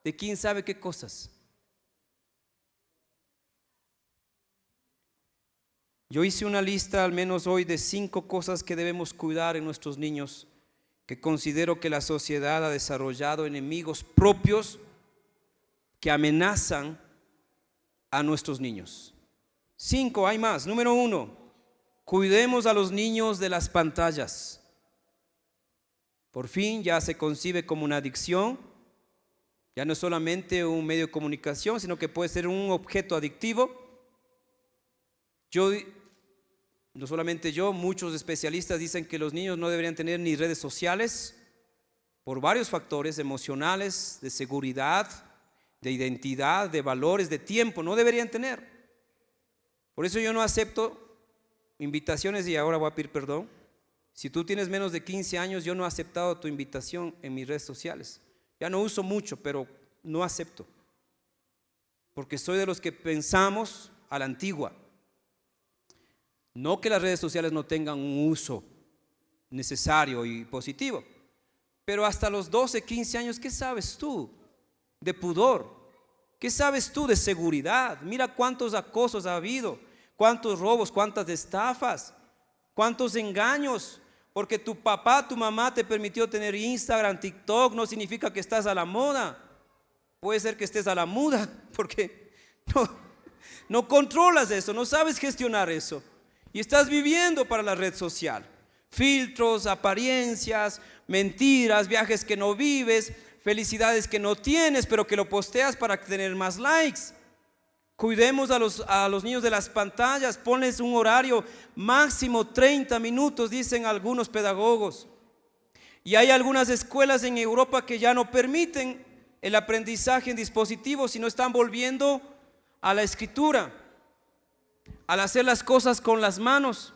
S1: de quién sabe qué cosas. Yo hice una lista al menos hoy de 5 cosas que debemos cuidar en nuestros niños, que considero que la sociedad ha desarrollado enemigos propios que amenazan a nuestros niños. 5, hay más. Número 1, cuidemos a los niños de las pantallas. Por fin ya se concibe como una adicción. Ya no es solamente un medio de comunicación, sino que puede ser un objeto adictivo. No solamente yo, muchos especialistas dicen que los niños no deberían tener ni redes sociales por varios factores emocionales, de seguridad, de identidad, de valores, de tiempo. No deberían tener. Por eso yo no acepto invitaciones, y ahora voy a pedir perdón. Si tú tienes menos de 15 años, yo no he aceptado tu invitación en mis redes sociales. Ya no uso mucho, pero no acepto. Porque soy de los que pensamos a la antigua. No que las redes sociales no tengan un uso necesario y positivo, pero hasta los 12, 15 años, ¿qué sabes tú de pudor? ¿Qué sabes tú de seguridad? Mira cuántos acosos ha habido, cuántos robos, cuántas estafas, cuántos engaños. Porque tu papá, tu mamá te permitió tener Instagram, TikTok, no significa que estás a la moda. Puede ser que estés a la muda, porque no controlas eso, no sabes gestionar eso. Y estás viviendo para la red social. Filtros, apariencias, mentiras, viajes que no vives, felicidades que no tienes, pero que lo posteas para tener más likes. Cuidemos a los niños de las pantallas, ponles un horario máximo 30 minutos, dicen algunos pedagogos. Y hay algunas escuelas en Europa que ya no permiten el aprendizaje en dispositivos, sino están volviendo a la escritura, al hacer las cosas con las manos.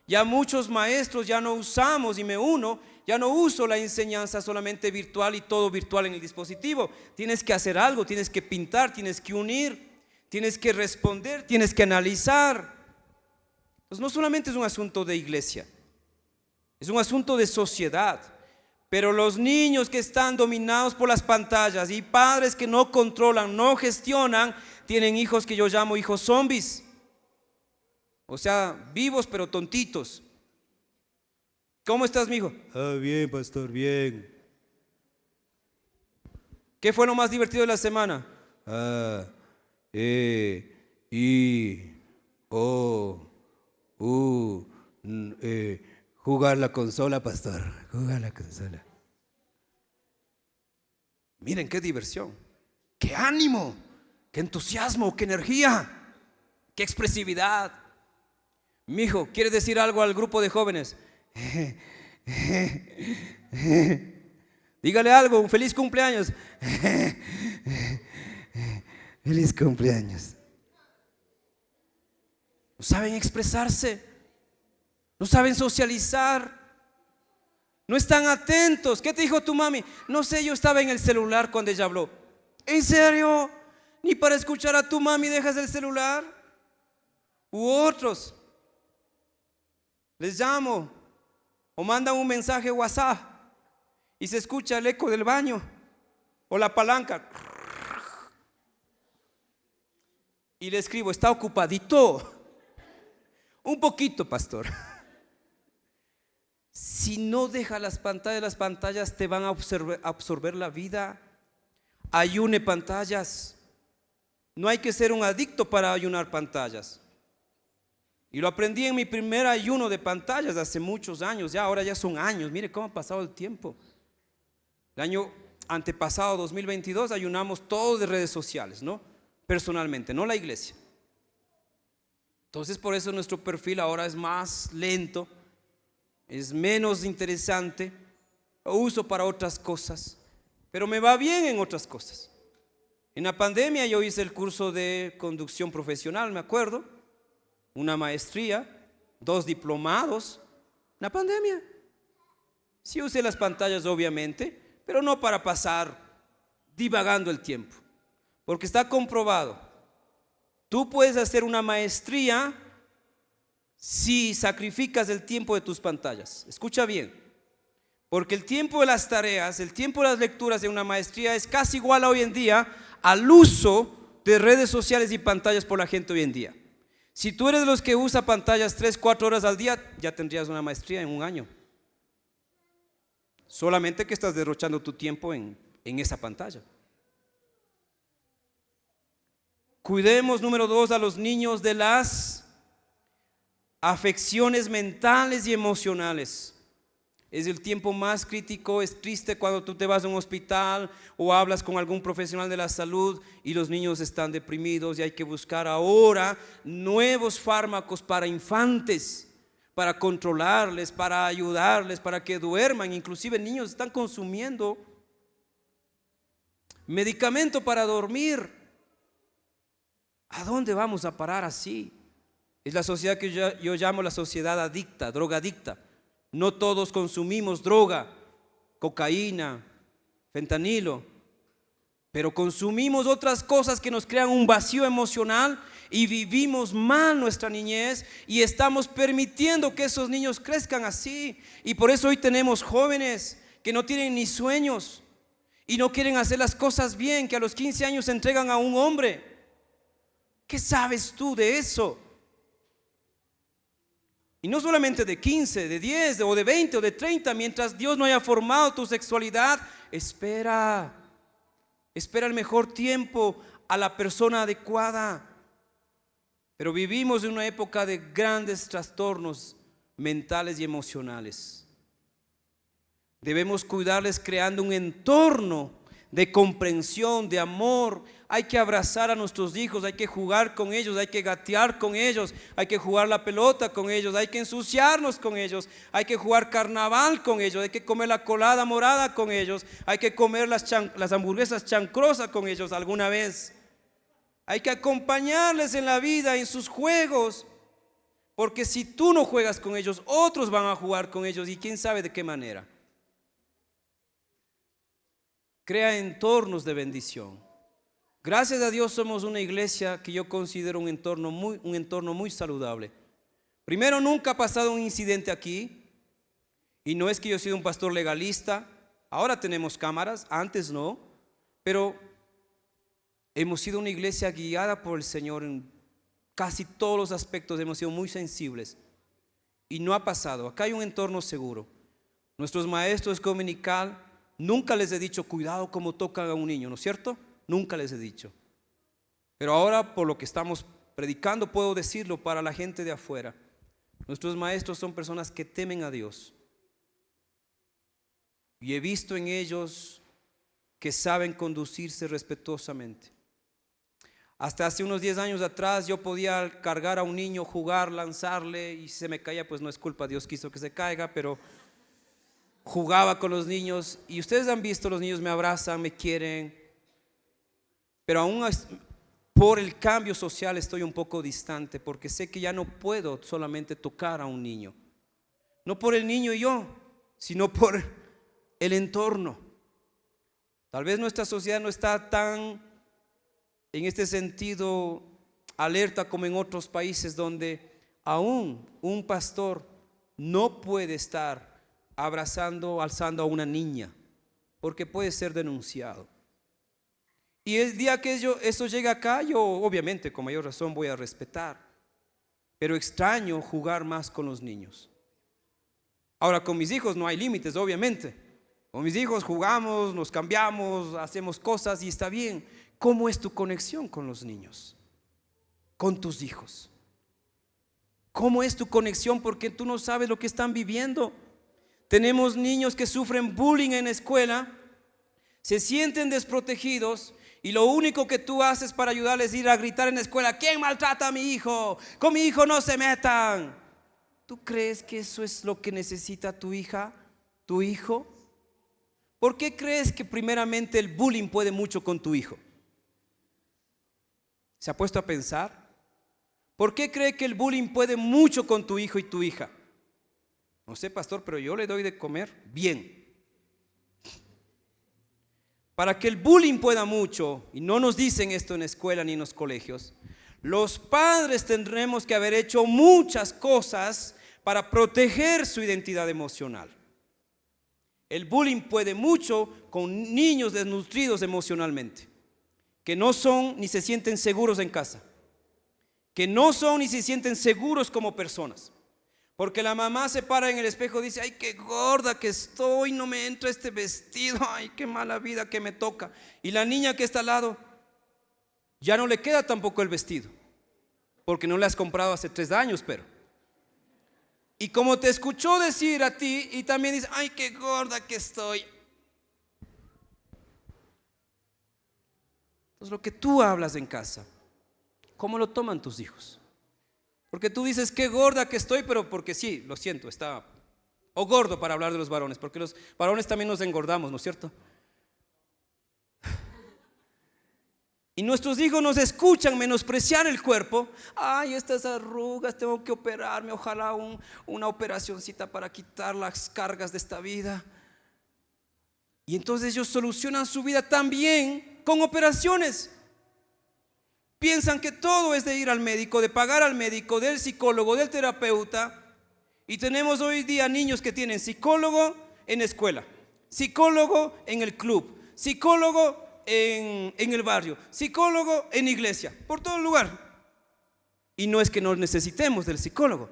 S1: Ya muchos maestros ya no usamos, y me uno, ya no uso la enseñanza solamente virtual y todo virtual en el dispositivo. Tienes que hacer algo, tienes que pintar, tienes que unir, tienes que responder, tienes que analizar. Entonces no solamente es un asunto de iglesia, es un asunto de sociedad. Pero los niños que están dominados por las pantallas y padres que no controlan, no gestionan, tienen hijos que yo llamo hijos zombies. O sea, vivos pero tontitos. ¿Cómo estás, mijo? Bien, pastor, bien. ¿Qué fue lo más divertido de la semana? Jugar la consola, pastor. Jugar la consola. Miren qué diversión, qué ánimo, qué entusiasmo, qué energía, qué expresividad. Mijo, ¿quieres decir algo al grupo de jóvenes? Dígale algo, un feliz cumpleaños. Feliz cumpleaños. No saben expresarse, no saben socializar, no están atentos. ¿Qué te dijo tu mami? No sé, yo estaba en el celular cuando ella habló. ¿En serio? ¿Ni para escuchar a tu mami dejas el celular? U otros, les llamo o mandan un mensaje WhatsApp y se escucha el eco del baño o la palanca. Y le escribo, está ocupadito. Un poquito, pastor. Si no dejas las pantallas te van a absorber la vida. Ayune pantallas. No hay que ser un adicto para ayunar pantallas. Y lo aprendí en mi primer ayuno de pantallas hace muchos años, ya ahora ya son años. Mire cómo ha pasado el tiempo. El año antepasado, 2022, ayunamos todo de redes sociales, ¿no? Personalmente, no la iglesia. Entonces por eso nuestro perfil ahora es más lento, es menos interesante, lo uso para otras cosas, pero me va bien en otras cosas. En la pandemia yo hice el curso de conducción profesional, me acuerdo, una maestría, 2 diplomados, en la pandemia. Sí usé las pantallas obviamente, pero no para pasar divagando el tiempo, porque está comprobado. Tú puedes hacer una maestría si sacrificas el tiempo de tus pantallas. Escucha bien, porque el tiempo de las tareas, el tiempo de las lecturas de una maestría es casi igual hoy en día al uso de redes sociales y pantallas por la gente hoy en día. Si tú eres de los que usa pantallas 3, 4 horas al día, ya tendrías una maestría en un año. Solamente que estás derrochando tu tiempo en esa pantalla. Cuidemos, número 2, a los niños de las afecciones mentales y emocionales. Es el tiempo más crítico, es triste cuando tú te vas a un hospital o hablas con algún profesional de la salud y los niños están deprimidos y hay que buscar ahora nuevos fármacos para infantes, para controlarles, para ayudarles, para que duerman. Inclusive niños están consumiendo medicamento para dormir. ¿A dónde vamos a parar así? Es la sociedad que yo llamo la sociedad adicta, drogadicta. No todos consumimos droga, cocaína, fentanilo, pero consumimos otras cosas que nos crean un vacío emocional y vivimos mal nuestra niñez y estamos permitiendo que esos niños crezcan así. Y por eso hoy tenemos jóvenes que no tienen ni sueños y no quieren hacer las cosas bien, que a los 15 años se entregan a un hombre. ¿Qué sabes tú de eso? Y no solamente de 15, de 10 o de 20 o de 30, mientras Dios no haya formado tu sexualidad, espera el mejor tiempo, a la persona adecuada. Pero vivimos en una época de grandes trastornos mentales y emocionales. Debemos cuidarles creando un entorno de comprensión, de amor. Hay que abrazar a nuestros hijos, hay que jugar con ellos, hay que gatear con ellos, hay que jugar la pelota con ellos, hay que ensuciarnos con ellos, hay que jugar carnaval con ellos, hay que comer la colada morada con ellos, hay que comer las hamburguesas chancrosas con ellos alguna vez. Hay que acompañarles en la vida, en sus juegos, porque si tú no juegas con ellos, otros van a jugar con ellos y quién sabe de qué manera. Crea entornos de bendición. Gracias a Dios somos una iglesia que yo considero un entorno muy saludable. Primero, nunca ha pasado un incidente aquí, y no es que yo sea un pastor legalista. Ahora tenemos cámaras, antes no, pero hemos sido una iglesia guiada por el Señor en casi todos los aspectos, hemos sido muy sensibles y no ha pasado. Acá hay un entorno seguro. Nuestros maestros dominical, nunca les he dicho cuidado como tocan a un niño, ¿no es cierto? Nunca les he dicho. Pero ahora, por lo que estamos predicando, puedo decirlo para la gente de afuera. Nuestros maestros son personas que temen a Dios. Y he visto en ellos que saben conducirse respetuosamente. Hasta hace unos 10 años atrás yo podía cargar a un niño, jugar, lanzarle, y si se me caía, pues no es culpa, Dios quiso que se caiga, pero jugaba con los niños. Y ustedes han visto, los niños me abrazan, me quieren, pero aún por el cambio social estoy un poco distante, porque sé que ya no puedo solamente tocar a un niño. No por el niño y yo, sino por el entorno. Tal vez nuestra sociedad no está tan en este sentido alerta como en otros países donde aún un pastor no puede estar abrazando, alzando a una niña, porque puede ser denunciado. Y el día que eso llegue acá, yo obviamente con mayor razón voy a respetar, pero extraño jugar más con los niños. Ahora, con mis hijos no hay límites, obviamente. Con mis hijos jugamos, nos cambiamos, hacemos cosas y está bien. ¿Cómo es tu conexión con los niños? Con tus hijos. ¿Cómo es tu conexión? Porque tú no sabes lo que están viviendo. Tenemos niños que sufren bullying en la escuela, se sienten desprotegidos y lo único que tú haces para ayudarles es ir a gritar en la escuela: ¿quién maltrata a mi hijo? Con mi hijo no se metan. ¿Tú crees que eso es lo que necesita tu hija, tu hijo? ¿Por qué crees que primeramente el bullying puede mucho con tu hijo? ¿Se ha puesto a pensar? ¿Por qué cree que el bullying puede mucho con tu hijo y tu hija? No sé, pastor, pero yo le doy de comer bien. Para que el bullying pueda mucho, y no nos dicen esto en la escuela ni en los colegios, los padres tendremos que haber hecho muchas cosas para proteger su identidad emocional. El bullying puede mucho con niños desnutridos emocionalmente, que no son ni se sienten seguros en casa, que no son ni se sienten seguros como personas, porque la mamá se para en el espejo y dice: ay, qué gorda que estoy, no me entra este vestido, ay, qué mala vida que me toca. Y la niña que está al lado ya no le queda tampoco el vestido, porque no le has comprado hace 3 años, pero y como te escuchó decir a ti, y también dice: ay, qué gorda que estoy. Entonces, lo que tú hablas en casa, ¿cómo lo toman tus hijos? Porque tú dices: qué gorda que estoy, pero porque sí, lo siento, está, o gordo para hablar de los varones, porque los varones también nos engordamos, ¿no es cierto? Y nuestros hijos nos escuchan menospreciar el cuerpo. Ay, estas arrugas, tengo que operarme, ojalá una operacioncita para quitar las cargas de esta vida. Y entonces ellos solucionan su vida también con operaciones. Piensan que todo es de ir al médico, de pagar al médico, del psicólogo, del terapeuta. Y tenemos hoy día niños que tienen psicólogo en la escuela, psicólogo en el club, psicólogo en el barrio, psicólogo en iglesia, por todo lugar. Y no es que no necesitemos del psicólogo,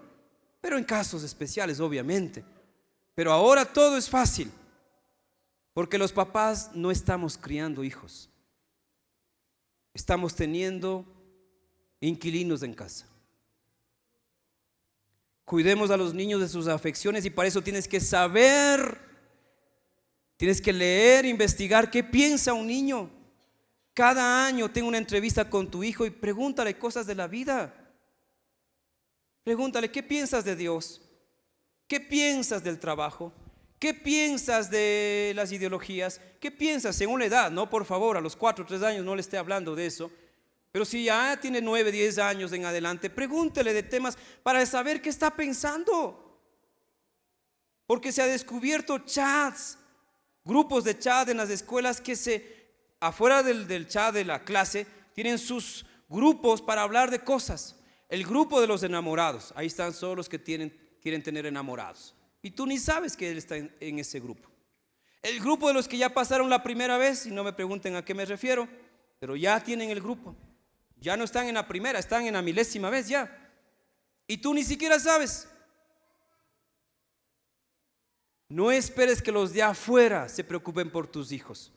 S1: pero en casos especiales, obviamente. Pero ahora todo es fácil, porque los papás no estamos criando hijos. Estamos teniendo inquilinos en casa. Cuidemos a los niños de sus afecciones y para eso tienes que saber, tienes que leer, investigar qué piensa un niño. Cada año tengo una entrevista con tu hijo y pregúntale cosas de la vida. Pregúntale, ¿qué piensas de Dios? ¿Qué piensas del trabajo? ¿Qué piensas de las ideologías? ¿Qué piensas según la edad? No, por favor, a los 4 o 3 años no le esté hablando de eso. Pero si ya tiene 9, 10 años en adelante, pregúntele de temas para saber qué está pensando. Porque se ha descubierto chats, grupos de chat en las escuelas que afuera del chat de la clase, tienen sus grupos para hablar de cosas. El grupo de los enamorados, ahí están solo los que quieren tener enamorados. Y tú ni sabes que él está en ese grupo. El grupo de los que ya pasaron la primera vez, y no me pregunten a qué me refiero, pero ya tienen el grupo. Ya no están en la primera, están en la milésima vez ya. Y tú ni siquiera sabes. No esperes que los de afuera se preocupen por tus hijos.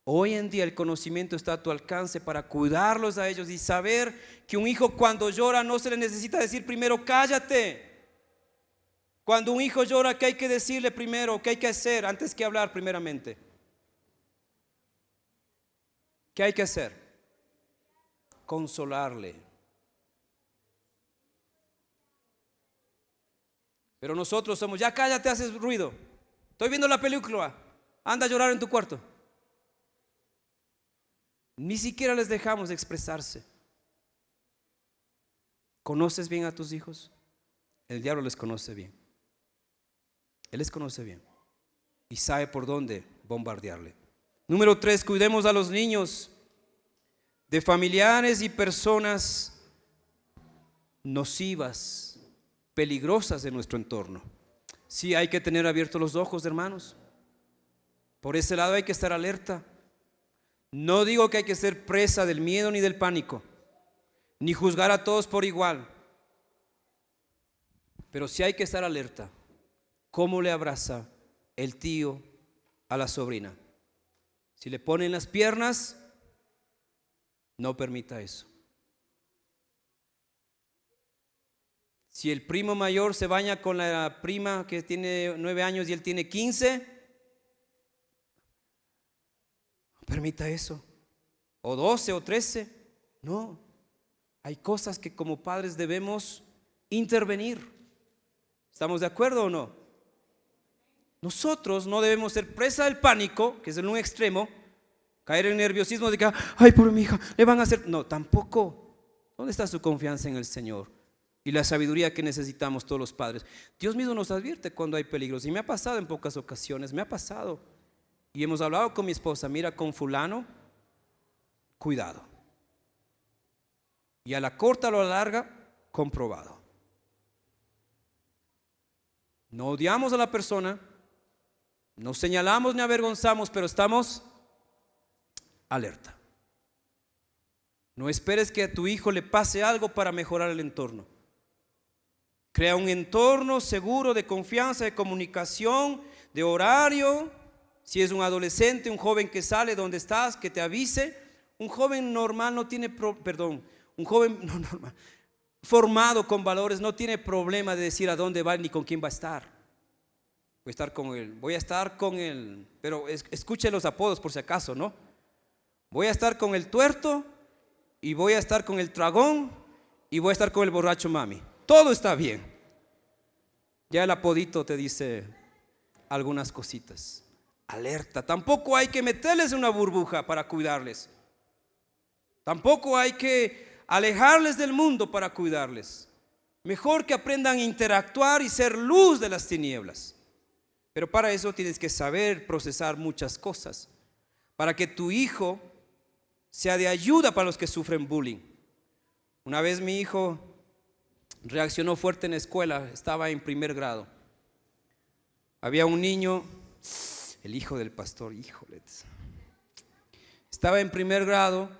S1: Hoy en día el conocimiento está a tu alcance para cuidarlos a ellos y saber que un hijo cuando llora no se le necesita decir primero cállate. Cuando un hijo llora, ¿qué hay que decirle primero? ¿Qué hay que hacer antes que hablar primeramente? ¿Qué hay que hacer? Consolarle. Pero nosotros somos, ya cállate, haces ruido. Estoy viendo la película, anda a llorar en tu cuarto. Ni siquiera les dejamos expresarse. ¿Conoces bien a tus hijos? El diablo les conoce bien. Él les conoce bien y sabe por dónde bombardearle. Número 3, cuidemos a los niños de familiares y personas nocivas, peligrosas en nuestro entorno. Sí, hay que tener abiertos los ojos, hermanos. Por ese lado hay que estar alerta. No digo que hay que ser presa del miedo ni del pánico, ni juzgar a todos por igual, pero sí hay que estar alerta. ¿Cómo le abraza el tío a la sobrina? Si le ponen las piernas, no permita eso. Si el primo mayor se baña con la prima que tiene 9 años y él tiene 15, no permita eso. O 12 o 13, no. Hay cosas que como padres debemos intervenir. ¿Estamos de acuerdo o no? Nosotros no debemos ser presa del pánico, que es en un extremo, caer en nerviosismo de que, ay, pobre mi hija, le van a hacer. No, tampoco. ¿Dónde está su confianza en el Señor? Y la sabiduría que necesitamos todos los padres. Dios mismo nos advierte cuando hay peligros. Y me ha pasado en pocas ocasiones, me ha pasado. Y hemos hablado con mi esposa, mira, con fulano, cuidado. Y a la corta o a la larga, comprobado. No odiamos a la persona, no señalamos ni avergonzamos, pero estamos alerta. No esperes que a tu hijo le pase algo para mejorar el entorno. Crea un entorno seguro de confianza, de comunicación, de horario. Si es un adolescente, un joven que sale donde estás, que te avise. Un joven normal no tiene un joven no normal, formado con valores no tiene problema de decir a dónde va ni con quién va a estar. Voy a estar con él, pero escuche los apodos por si acaso, ¿no? Voy a estar con el tuerto y voy a estar con el tragón y voy a estar con el borracho mami. Todo está bien. Ya el apodito te dice algunas cositas. Alerta, tampoco hay que meterles una burbuja para cuidarles. Tampoco hay que alejarles del mundo para cuidarles. Mejor que aprendan a interactuar y ser luz de las tinieblas. Pero para eso tienes que saber procesar muchas cosas. Para que tu hijo sea de ayuda para los que sufren bullying. Una vez mi hijo reaccionó fuerte en la escuela, estaba en primer grado. Había un niño, el hijo del pastor, híjole, estaba en primer grado,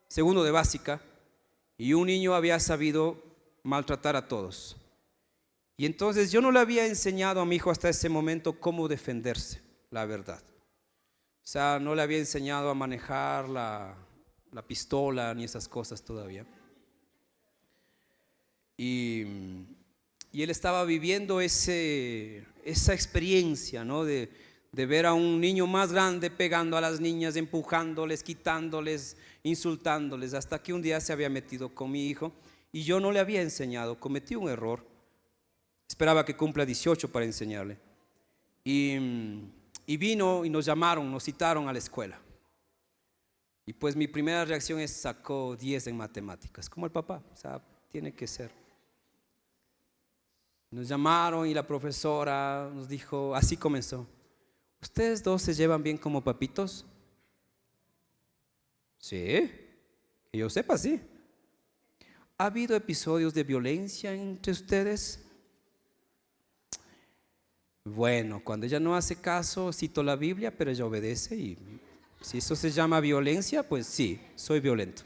S1: segundo de básica, y un niño había sabido maltratar a todos. Y entonces yo no le había enseñado a mi hijo hasta ese momento cómo defenderse, la verdad. O sea, no le había enseñado a manejar la pistola ni esas cosas todavía. Y él estaba viviendo esa experiencia, ¿no? De ver a un niño más grande pegando a las niñas, empujándoles, quitándoles, insultándoles, hasta que un día se había metido con mi hijo y yo no le había enseñado, cometí un error. Esperaba que cumpla 18 para enseñarle. Y vino y nos llamaron, nos citaron a la escuela. Y pues mi primera reacción es: sacó 10 en matemáticas, como el papá, o sea, tiene que ser. Nos llamaron y la profesora nos dijo, así comenzó: ¿ustedes dos se llevan bien como papitos? Sí, que yo sepa, sí. ¿Ha habido episodios de violencia entre ustedes? Bueno, cuando ella no hace caso, cito la Biblia, pero ella obedece, y si eso se llama violencia, pues sí, soy violento.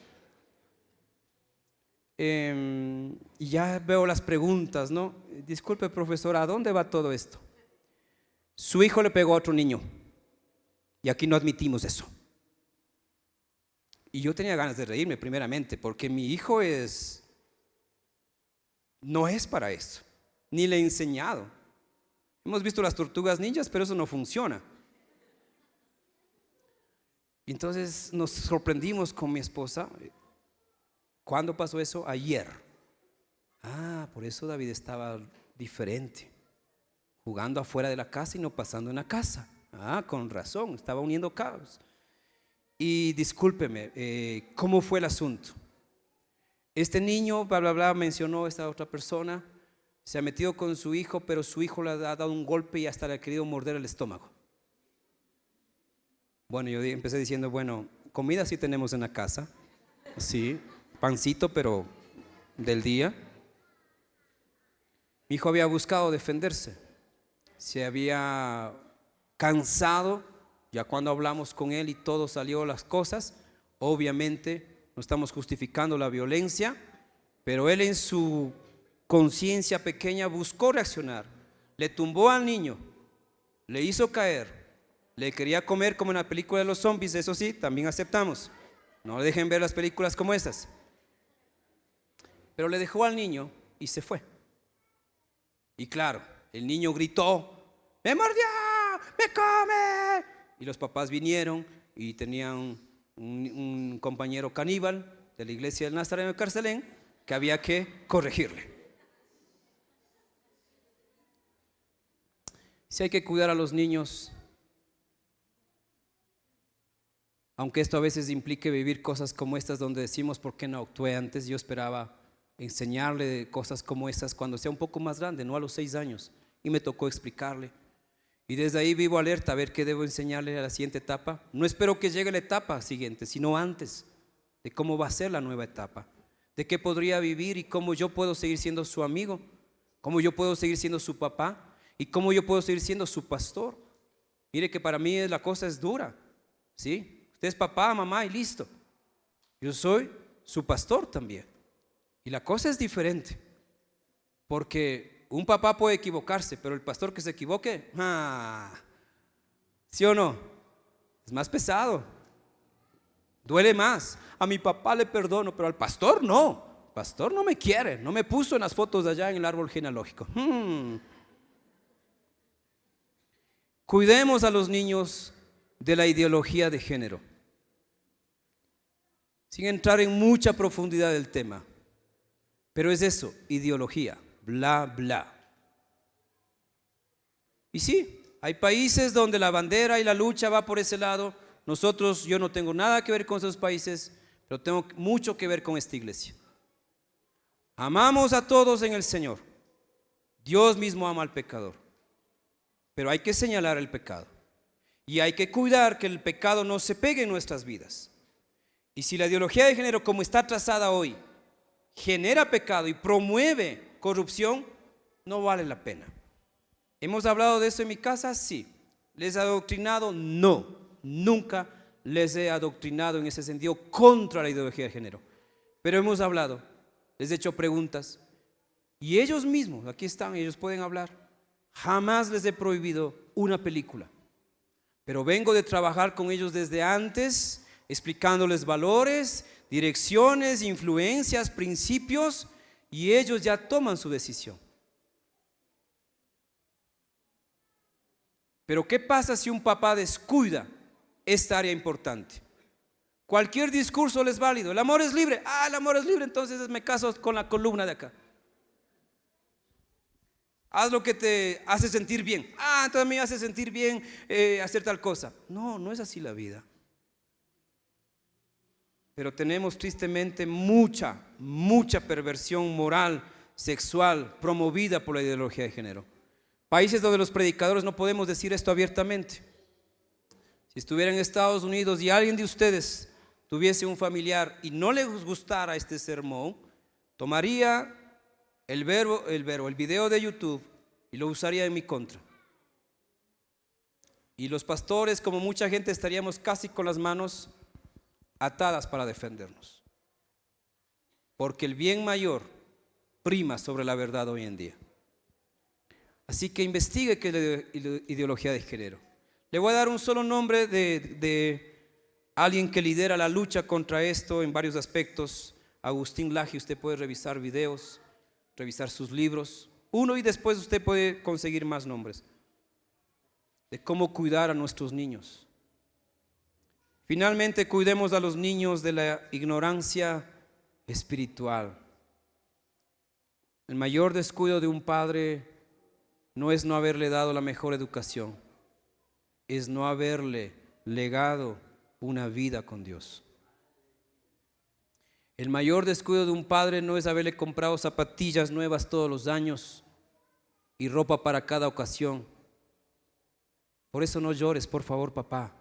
S1: Y ya veo las preguntas, ¿no? Disculpe, profesora, ¿a dónde va todo esto? Su hijo le pegó a otro niño y aquí no admitimos eso. Y yo tenía ganas de reírme primeramente, porque mi hijo no es para eso, ni le he enseñado. Hemos visto las tortugas ninjas, pero eso no funciona. Y entonces nos sorprendimos con mi esposa. ¿Cuándo pasó eso? Ayer. Por eso David estaba diferente, jugando afuera de la casa y no pasando en la casa. Con razón, estaba uniendo cabos. Y discúlpeme, ¿cómo fue el asunto? Este niño, bla, bla, bla, mencionó esta otra persona, se ha metido con su hijo, pero su hijo le ha dado un golpe y hasta le ha querido morder el estómago. Bueno, yo empecé diciendo, bueno, comida sí tenemos en la casa, sí, pancito, pero del día. Mi hijo había buscado defenderse, se había cansado. Ya cuando hablamos con él y todo salió las cosas, obviamente no estamos justificando la violencia, pero él en su conciencia pequeña buscó reaccionar. Le tumbó al niño, le hizo caer, le quería comer como en la película de los zombies. Eso sí, también aceptamos, no dejen ver las películas como esas. Pero le dejó al niño y se fue. Y claro, el niño gritó: ¡me mordió! ¡Me come! Y los papás vinieron y tenían un compañero caníbal de la iglesia del Nazareno de Carcelén que había que corregirle. Si hay que cuidar a los niños, aunque esto a veces implique vivir cosas como estas donde decimos ¿por qué no actué antes? Yo esperaba enseñarle cosas como estas cuando sea un poco más grande, no a los 6 años, y me tocó explicarle. Y desde ahí vivo alerta a ver qué debo enseñarle a la siguiente etapa. No espero que llegue la etapa siguiente, sino antes, de cómo va a ser la nueva etapa, de qué podría vivir y cómo yo puedo seguir siendo su amigo, cómo yo puedo seguir siendo su papá y cómo yo puedo seguir siendo su pastor. Mire que para mí la cosa es dura, ¿sí? Usted es papá, mamá y listo. Yo soy su pastor también. Y la cosa es diferente, porque un papá puede equivocarse, pero el pastor que se equivoque, ¿sí o no? Es más pesado, duele más. A mi papá le perdono, pero al pastor no. El pastor no me quiere, no me puso en las fotos de allá en el árbol genealógico. Cuidemos a los niños de la ideología de género, sin entrar en mucha profundidad del tema. Pero es eso, ideología, bla, bla. Y sí, hay países donde la bandera y la lucha va por ese lado. Yo no tengo nada que ver con esos países, pero tengo mucho que ver con esta iglesia. Amamos a todos en el Señor. Dios mismo ama al pecador. Pero hay que señalar el pecado. Y hay que cuidar que el pecado no se pegue en nuestras vidas. Y si la ideología de género, como está trazada hoy, genera pecado y promueve corrupción, no vale la pena. ¿Hemos hablado de eso en mi casa? Sí. ¿Les he adoctrinado? No. Nunca les he adoctrinado en ese sentido contra la ideología de género. Pero hemos hablado, les he hecho preguntas y ellos mismos, aquí están, ellos pueden hablar. Jamás les he prohibido una película, pero vengo de trabajar con ellos desde antes, explicándoles valores, direcciones, influencias, principios, y ellos ya toman su decisión. Pero ¿qué pasa si un papá descuida esta área importante? Cualquier discurso les es válido. El amor es libre. El amor es libre, entonces me caso con la columna de acá. Haz lo que te hace sentir bien. Entonces me hace sentir bien hacer tal cosa. No, no es así la vida. Pero tenemos tristemente mucha perversión moral, sexual, promovida por la ideología de género. Países donde los predicadores no podemos decir esto abiertamente. Si estuviera en Estados Unidos y alguien de ustedes tuviese un familiar y no les gustara este sermón, tomaría el video de YouTube y lo usaría en mi contra. Y los pastores, como mucha gente, estaríamos casi con las manos atadas para defendernos. Porque el bien mayor prima sobre la verdad hoy en día. Así que investigue qué es la ideología de género. Le voy a dar un solo nombre de alguien que lidera la lucha contra esto en varios aspectos. Agustín Laje. Usted puede revisar videos, revisar sus libros. Uno, y después usted puede conseguir más nombres de cómo cuidar a nuestros niños. Finalmente, cuidemos a los niños de la ignorancia espiritual. El mayor descuido de un padre no es no haberle dado la mejor educación, es no haberle legado una vida con Dios. El mayor descuido de un padre no es haberle comprado zapatillas nuevas todos los años y ropa para cada ocasión. Por eso no llores, por favor, papá.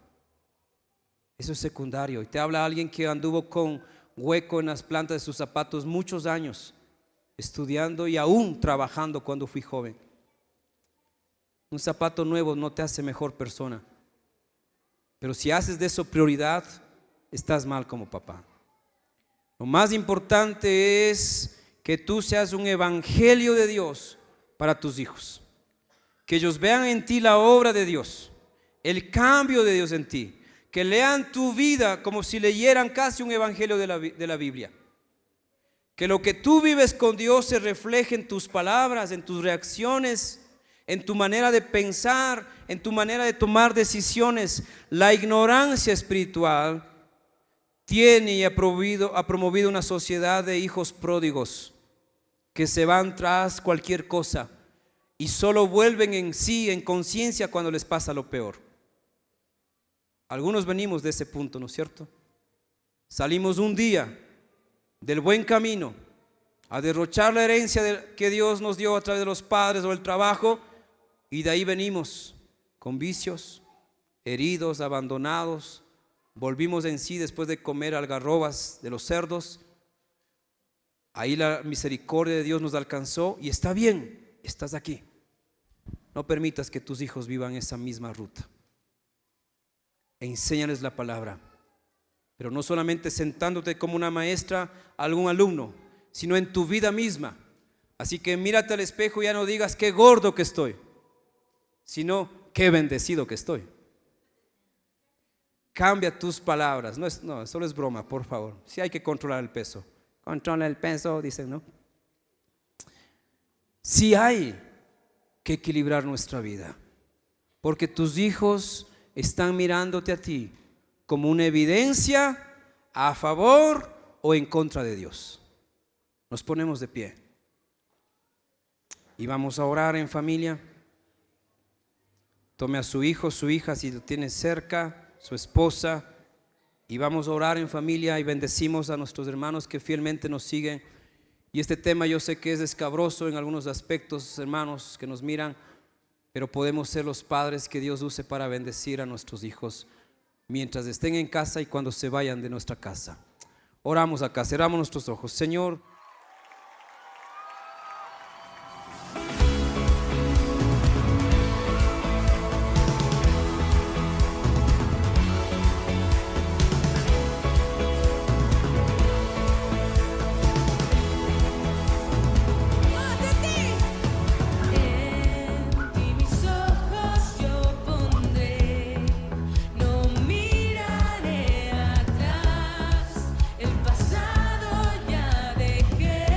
S1: Eso es secundario. Y te habla alguien que anduvo con hueco en las plantas de sus zapatos muchos años, estudiando y aún trabajando cuando fui joven. Un zapato nuevo no te hace mejor persona. Pero si haces de eso prioridad, estás mal como papá. Lo más importante es que tú seas un evangelio de Dios para tus hijos. Que ellos vean en ti la obra de Dios, el cambio de Dios en ti. Que lean tu vida como si leyeran casi un evangelio de la Biblia. Que lo que tú vives con Dios se refleje en tus palabras, en tus reacciones, en tu manera de pensar, en tu manera de tomar decisiones. La ignorancia espiritual tiene y ha promovido una sociedad de hijos pródigos que se van tras cualquier cosa y solo vuelven en sí, en conciencia, cuando les pasa lo peor. Algunos venimos de ese punto, ¿no es cierto? Salimos un día del buen camino a derrochar la herencia que Dios nos dio a través de los padres o el trabajo, y de ahí venimos con vicios, heridos, abandonados. Volvimos en sí después de comer algarrobas de los cerdos. Ahí la misericordia de Dios nos alcanzó y está bien, estás aquí. No permitas que tus hijos vivan esa misma ruta. Enséñales la palabra, pero no solamente sentándote como una maestra a algún alumno, sino en tu vida misma. Así que mírate al espejo y ya no digas qué gordo que estoy, sino qué bendecido que estoy. Cambia tus palabras. No, solo es broma, por favor. Sí hay que controlar el peso. Controla el peso, dicen, ¿no? Sí hay que equilibrar nuestra vida, porque tus hijos están mirándote a ti como una evidencia a favor o en contra de Dios. Nos ponemos de pie y vamos a orar en familia. Tome a su hijo, su hija, si lo tiene cerca, su esposa, y vamos a orar en familia y bendecimos a nuestros hermanos que fielmente nos siguen. Y este tema yo sé que es escabroso en algunos aspectos, hermanos que nos miran, pero podemos ser los padres que Dios use para bendecir a nuestros hijos. mientras estén en casa y cuando se vayan de nuestra casa. Oramos acá, cerramos nuestros ojos. Señor,
S2: En ti mis ojos yo pondré, no miraré atrás, el pasado ya dejé.